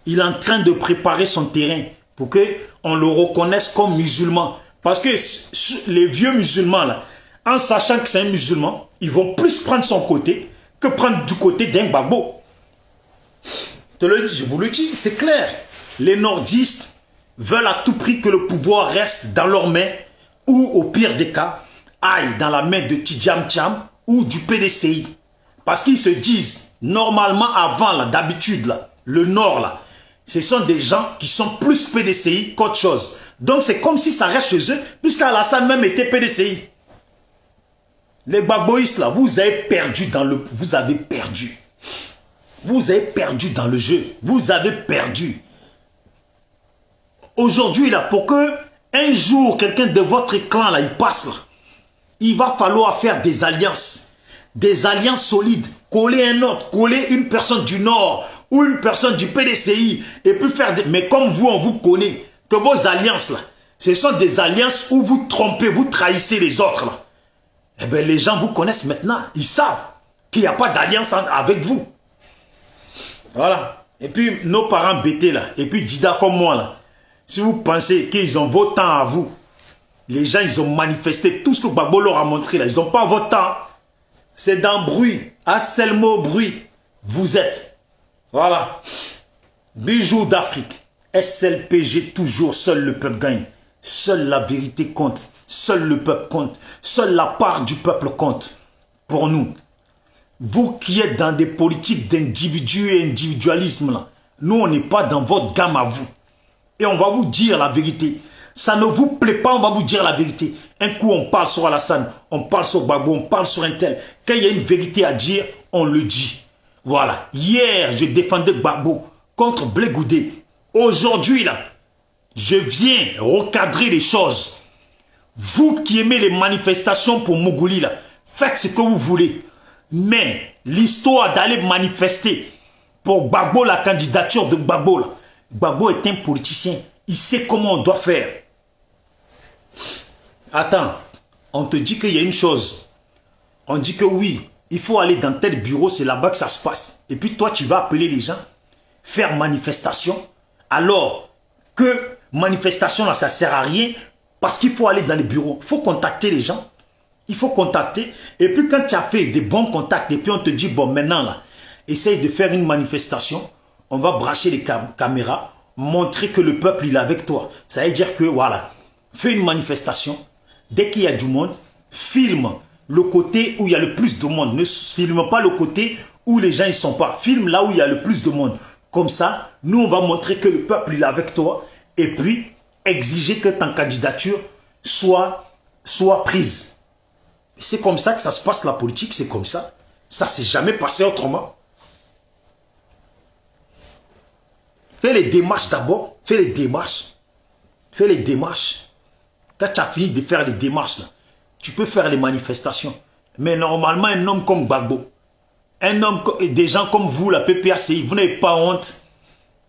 Il est en train de préparer son terrain pour qu'on le reconnaisse comme musulman. Parce que les vieux musulmans, là, en sachant que c'est un musulman, ils vont plus prendre son côté que prendre du côté d'un Gbagbo. Je vous le dis, c'est clair. Les nordistes veulent à tout prix que le pouvoir reste dans leurs mains ou, au pire des cas, aille dans la main de Tidjam Tcham ou du PDCI. Parce qu'ils se disent, normalement, avant, d'habitude, le Nord là, ce sont des gens qui sont plus PDCI qu'autre chose. Donc c'est comme si ça reste chez eux, puisqu'Alassane même était PDCI. Les Gbagboïstes là, vous avez perdu dans le... Vous avez perdu. Vous avez perdu dans le jeu. Vous avez perdu. Aujourd'hui là, pour que un jour quelqu'un de votre clan là, il passe là, il va falloir faire des alliances solides, coller un autre, coller une personne du Nord ou une personne du PDCI et puis faire des... Mais comme vous, on vous connaît, que vos alliances là, ce sont des alliances où vous trompez, vous trahissez les autres là. Eh bien les gens vous connaissent maintenant, ils savent qu'il n'y a pas d'alliance avec vous. Voilà. Et puis nos parents bêtés là, et puis Dida comme moi là, si vous pensez qu'ils ont vos temps à vous, les gens, ils ont manifesté tout ce que Gbagbo leur a montré là. Ils n'ont pas votre temps. C'est dans bruit. À seul mot bruit. Vous êtes. Voilà. Bijoux d'Afrique. SLPG toujours. Seul le peuple gagne. Seule la vérité compte. Seul le peuple compte. Seule la part du peuple compte. Pour nous. Vous qui êtes dans des politiques d'individu et individualisme là. Nous, on n'est pas dans votre gamme à vous. Et on va vous dire la vérité. Ça ne vous plaît pas, on va vous dire la vérité. Un coup, on parle sur Alassane, on parle sur Gbagbo, on parle sur un tel. Quand il y a une vérité à dire, on le dit. Voilà. Hier, je défendais Gbagbo contre Blé Goudé. Aujourd'hui, là, je viens recadrer les choses. Vous qui aimez les manifestations pour Mougouli, là, faites ce que vous voulez. Mais l'histoire d'aller manifester pour Gbagbo, la candidature de Gbagbo, là, Gbagbo est un politicien. Il sait comment on doit faire. Attends, on te dit qu'il y a une chose. On dit que oui, il faut aller dans tel bureau, c'est là-bas que ça se passe. Et puis toi, tu vas appeler les gens, faire manifestation, alors que manifestation, là, ça ne sert à rien, parce qu'il faut aller dans les bureaux. Il faut contacter les gens. Il faut contacter. Et puis quand tu as fait des bons contacts, et puis on te dit, bon, maintenant, là, essaye de faire une manifestation, on va brancher les caméras, montrer que le peuple, il est avec toi. Ça veut dire que, voilà, fais une manifestation. Dès qu'il y a du monde, filme le côté où il y a le plus de monde. Ne filme pas le côté où les gens ne sont pas. Filme là où il y a le plus de monde. Comme ça, nous, on va montrer que le peuple, il est avec toi. Et puis, exiger que ta candidature soit prise. C'est comme ça que ça se passe, la politique, c'est comme ça. Ça ne s'est jamais passé autrement. Fais les démarches d'abord. Fais les démarches. Fais les démarches. Quand tu as fini de faire les démarches, là, tu peux faire les manifestations. Mais normalement, un homme comme Gbagbo, un homme, des gens comme vous, la PPACI, vous n'avez pas honte.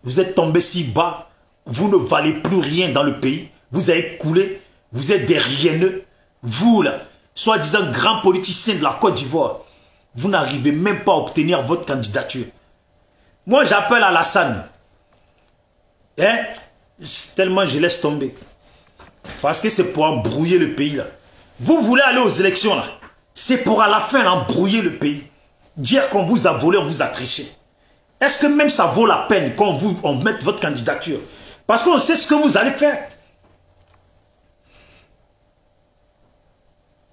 Vous êtes tombé si bas. Vous ne valez plus rien dans le pays. Vous avez coulé. Vous êtes des rienneux. Vous, là, soi-disant grands politiciens de la Côte d'Ivoire, vous n'arrivez même pas à obtenir votre candidature. Moi, j'appelle Alassane. Hein? Tellement je laisse tomber. Parce que c'est pour embrouiller le pays là. Vous voulez aller aux élections là. C'est pour à la fin embrouiller le pays. Dire qu'on vous a volé, on vous a triché. Est-ce que même ça vaut la peine qu'on mette votre candidature? Parce qu'on sait ce que vous allez faire.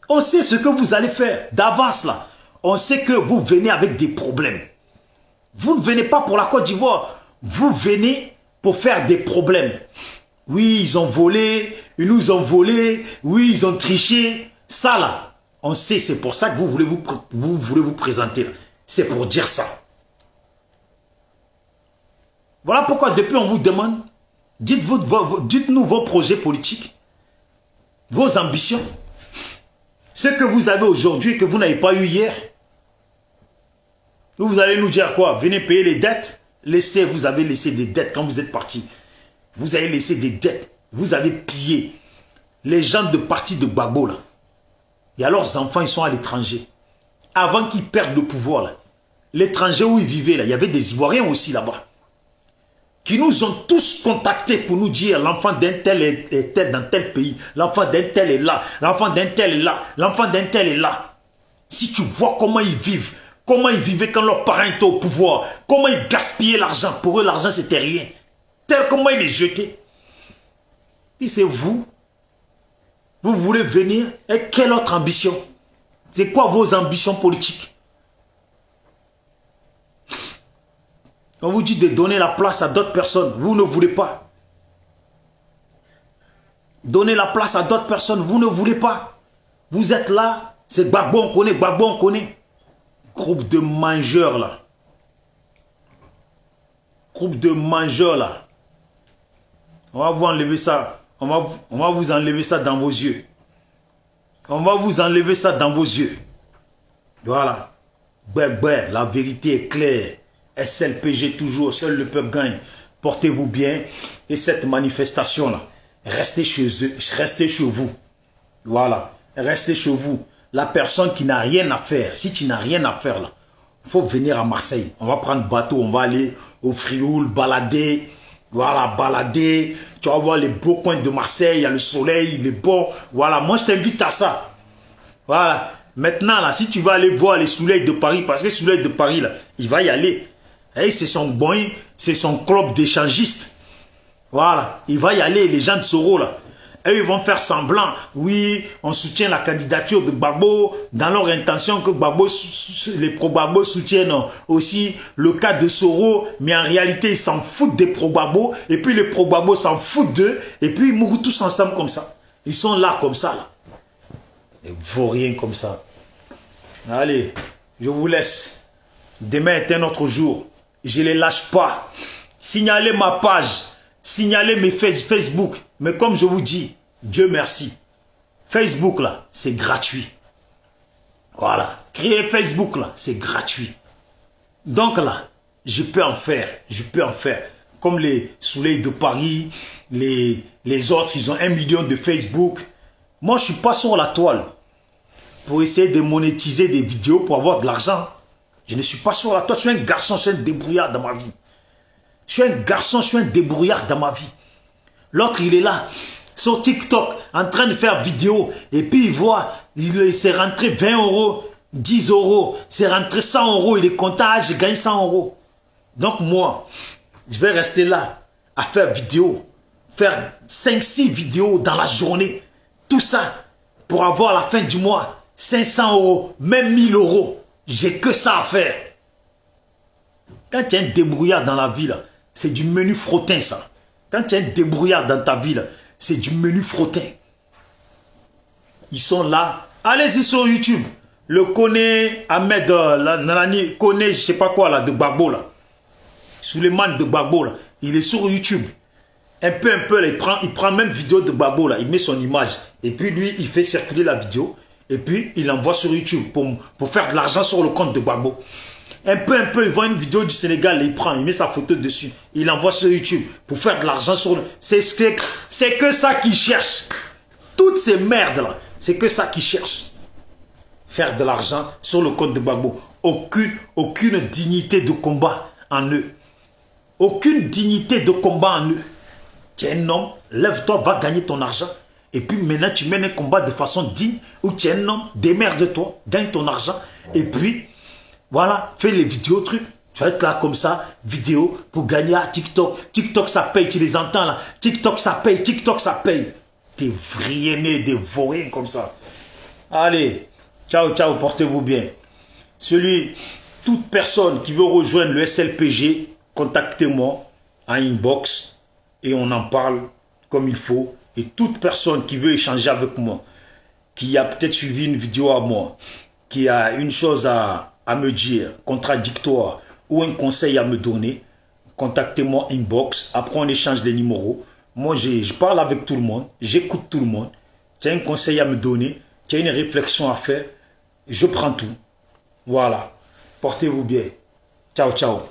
On sait ce que vous allez faire. D'avance là. On sait que vous venez avec des problèmes. Vous ne venez pas pour la Côte d'Ivoire. Vous venez pour faire des problèmes. Oui, ils ont volé, ils nous ont volé, oui, ils ont triché. Ça là, on sait, c'est pour ça que vous voulez vous présenter. C'est pour dire ça. Voilà pourquoi depuis on vous demande, dites-nous vos projets politiques, vos ambitions, ce que vous avez aujourd'hui et que vous n'avez pas eu hier. Vous allez nous dire quoi? Venez payer les dettes. Vous avez laissé des dettes quand vous êtes parti. Vous avez laissé des dettes. Vous avez pillé les gens de parti de Gbagbo là. Et alors leurs enfants, ils sont à l'étranger. Avant qu'ils perdent le pouvoir là. L'étranger où ils vivaient là, il y avait des Ivoiriens aussi là-bas. Qui nous ont tous contactés pour nous dire l'enfant d'un tel est tel dans tel pays. L'enfant d'un tel est là. L'enfant d'un tel est là. L'enfant d'un tel est là. Si tu vois comment ils vivent. Comment ils vivaient quand leurs parents étaient au pouvoir. Comment ils gaspillaient l'argent. Pour eux, l'argent, c'était rien. Tel comment ils les jetaient. Puis c'est vous. Vous voulez venir. Et quelle autre ambition? C'est quoi vos ambitions politiques? On vous dit de donner la place à d'autres personnes. Vous ne voulez pas. Donner la place à d'autres personnes. Vous ne voulez pas. Vous êtes là. C'est Gbagbo, on connaît. Gbagbo, on connaît. Groupe de mangeurs là. Groupe de mangeurs là. On va vous enlever ça. On va vous enlever ça dans vos yeux. On va vous enlever ça dans vos yeux. Voilà. La vérité est claire. SLPG toujours, seul le peuple gagne. Portez-vous bien. Et cette manifestation-là, restez chez eux, restez chez vous. Voilà. Restez chez vous. La personne qui n'a rien à faire, si tu n'as rien à faire là, il faut venir à Marseille. On va prendre bateau, on va aller au Frioul, balader. Voilà, balader. Tu vas voir les beaux coins de Marseille, il y a le soleil, il est beau. Voilà, moi je t'invite à ça. Voilà. Maintenant, là, si tu vas aller voir les soleils de Paris, parce que les soleils de Paris, là, il va y aller. Et c'est son boy, c'est son club d'échangistes. Voilà, il va y aller, les gens de Soro, là. Et ils vont faire semblant, oui, on soutient la candidature de Gbagbo, dans leur intention que Gbagbo, les pro-Gbagbo soutiennent aussi le cas de Soro, mais en réalité, ils s'en foutent des pro-Gbagbo, et puis les pro-Gbagbo s'en foutent d'eux, et puis ils mourent tous ensemble comme ça. Ils sont là comme ça, là. Des vauriens comme ça. Allez, je vous laisse. Demain est un autre jour. Je ne les lâche pas. Signalez ma page. Signalez mes Facebook. Mais comme je vous dis, Dieu merci. Facebook là, c'est gratuit. Voilà. Créer Facebook là, c'est gratuit. Donc là, je peux en faire. Je peux en faire. Comme les Soleils de Paris, les autres, ils ont 1 million de Facebook. Moi, je ne suis pas sur la toile pour essayer de monétiser des vidéos pour avoir de l'argent. Je ne suis pas sur la toile. Je suis un garçon, je suis un débrouillard dans ma vie. Je suis un garçon, je suis un débrouillard dans ma vie. L'autre, il est là, sur TikTok, en train de faire vidéo. Et puis, il voit, il s'est rentré 20 €, 10 €, c'est rentré 100 €. Il est content, ah, j'ai gagné 100 €. Donc, moi, je vais rester là, à faire vidéo. Faire 5-6 vidéos dans la journée. Tout ça, pour avoir à la fin du mois, 500 €, même 1000 €. J'ai que ça à faire. Quand tu es un débrouillard dans la vie, c'est du menu frottin, ça. Quand tu es un débrouillard dans ta vie, c'est du menu frottin. Ils sont là. Allez-y sur YouTube. Le Koné Ahmed, Nanani, Koné, je sais pas quoi, là, de Gbagbo, là. Souleymane de Gbagbo, là. Il est sur YouTube. Un peu, là, il prend même vidéo de Gbagbo, là. Il met son image. Et puis, lui, il fait circuler la vidéo. Et puis, il envoie sur YouTube pour faire de l'argent sur le compte de Gbagbo. Un peu, il voit une vidéo du Sénégal, il prend, il met sa photo dessus. Il envoie sur YouTube pour faire de l'argent sur le... C'est que ça qu'ils cherchent. Toutes ces merdes-là, c'est que ça qu'ils cherchent. Faire de l'argent sur le compte de Gbagbo. Aucune dignité de combat en eux. Aucune dignité de combat en eux. Tu es un homme, lève-toi, va gagner ton argent. Et puis maintenant, tu mènes un combat de façon digne, où tu es un homme, démerde-toi, gagne ton argent. Et puis, voilà, fais les vidéos, trucs. Tu vas être là comme ça, vidéo, pour gagner à TikTok. TikTok, ça paye, tu les entends là. TikTok, ça paye, TikTok, ça paye. T'es vrienné, des vauriens comme ça. Allez, ciao, portez-vous bien. Toute personne qui veut rejoindre le SLPG, contactez-moi en inbox et on en parle comme il faut. Et toute personne qui veut échanger avec moi, qui a peut-être suivi une vidéo à moi, qui a une chose à me dire, contradictoire, ou un conseil à me donner, contactez-moi inbox. Après, on échange des numéros. Moi, je parle avec tout le monde, j'écoute tout le monde. Tu as un conseil à me donner, tu as une réflexion à faire, je prends tout. Voilà. Portez-vous bien. Ciao.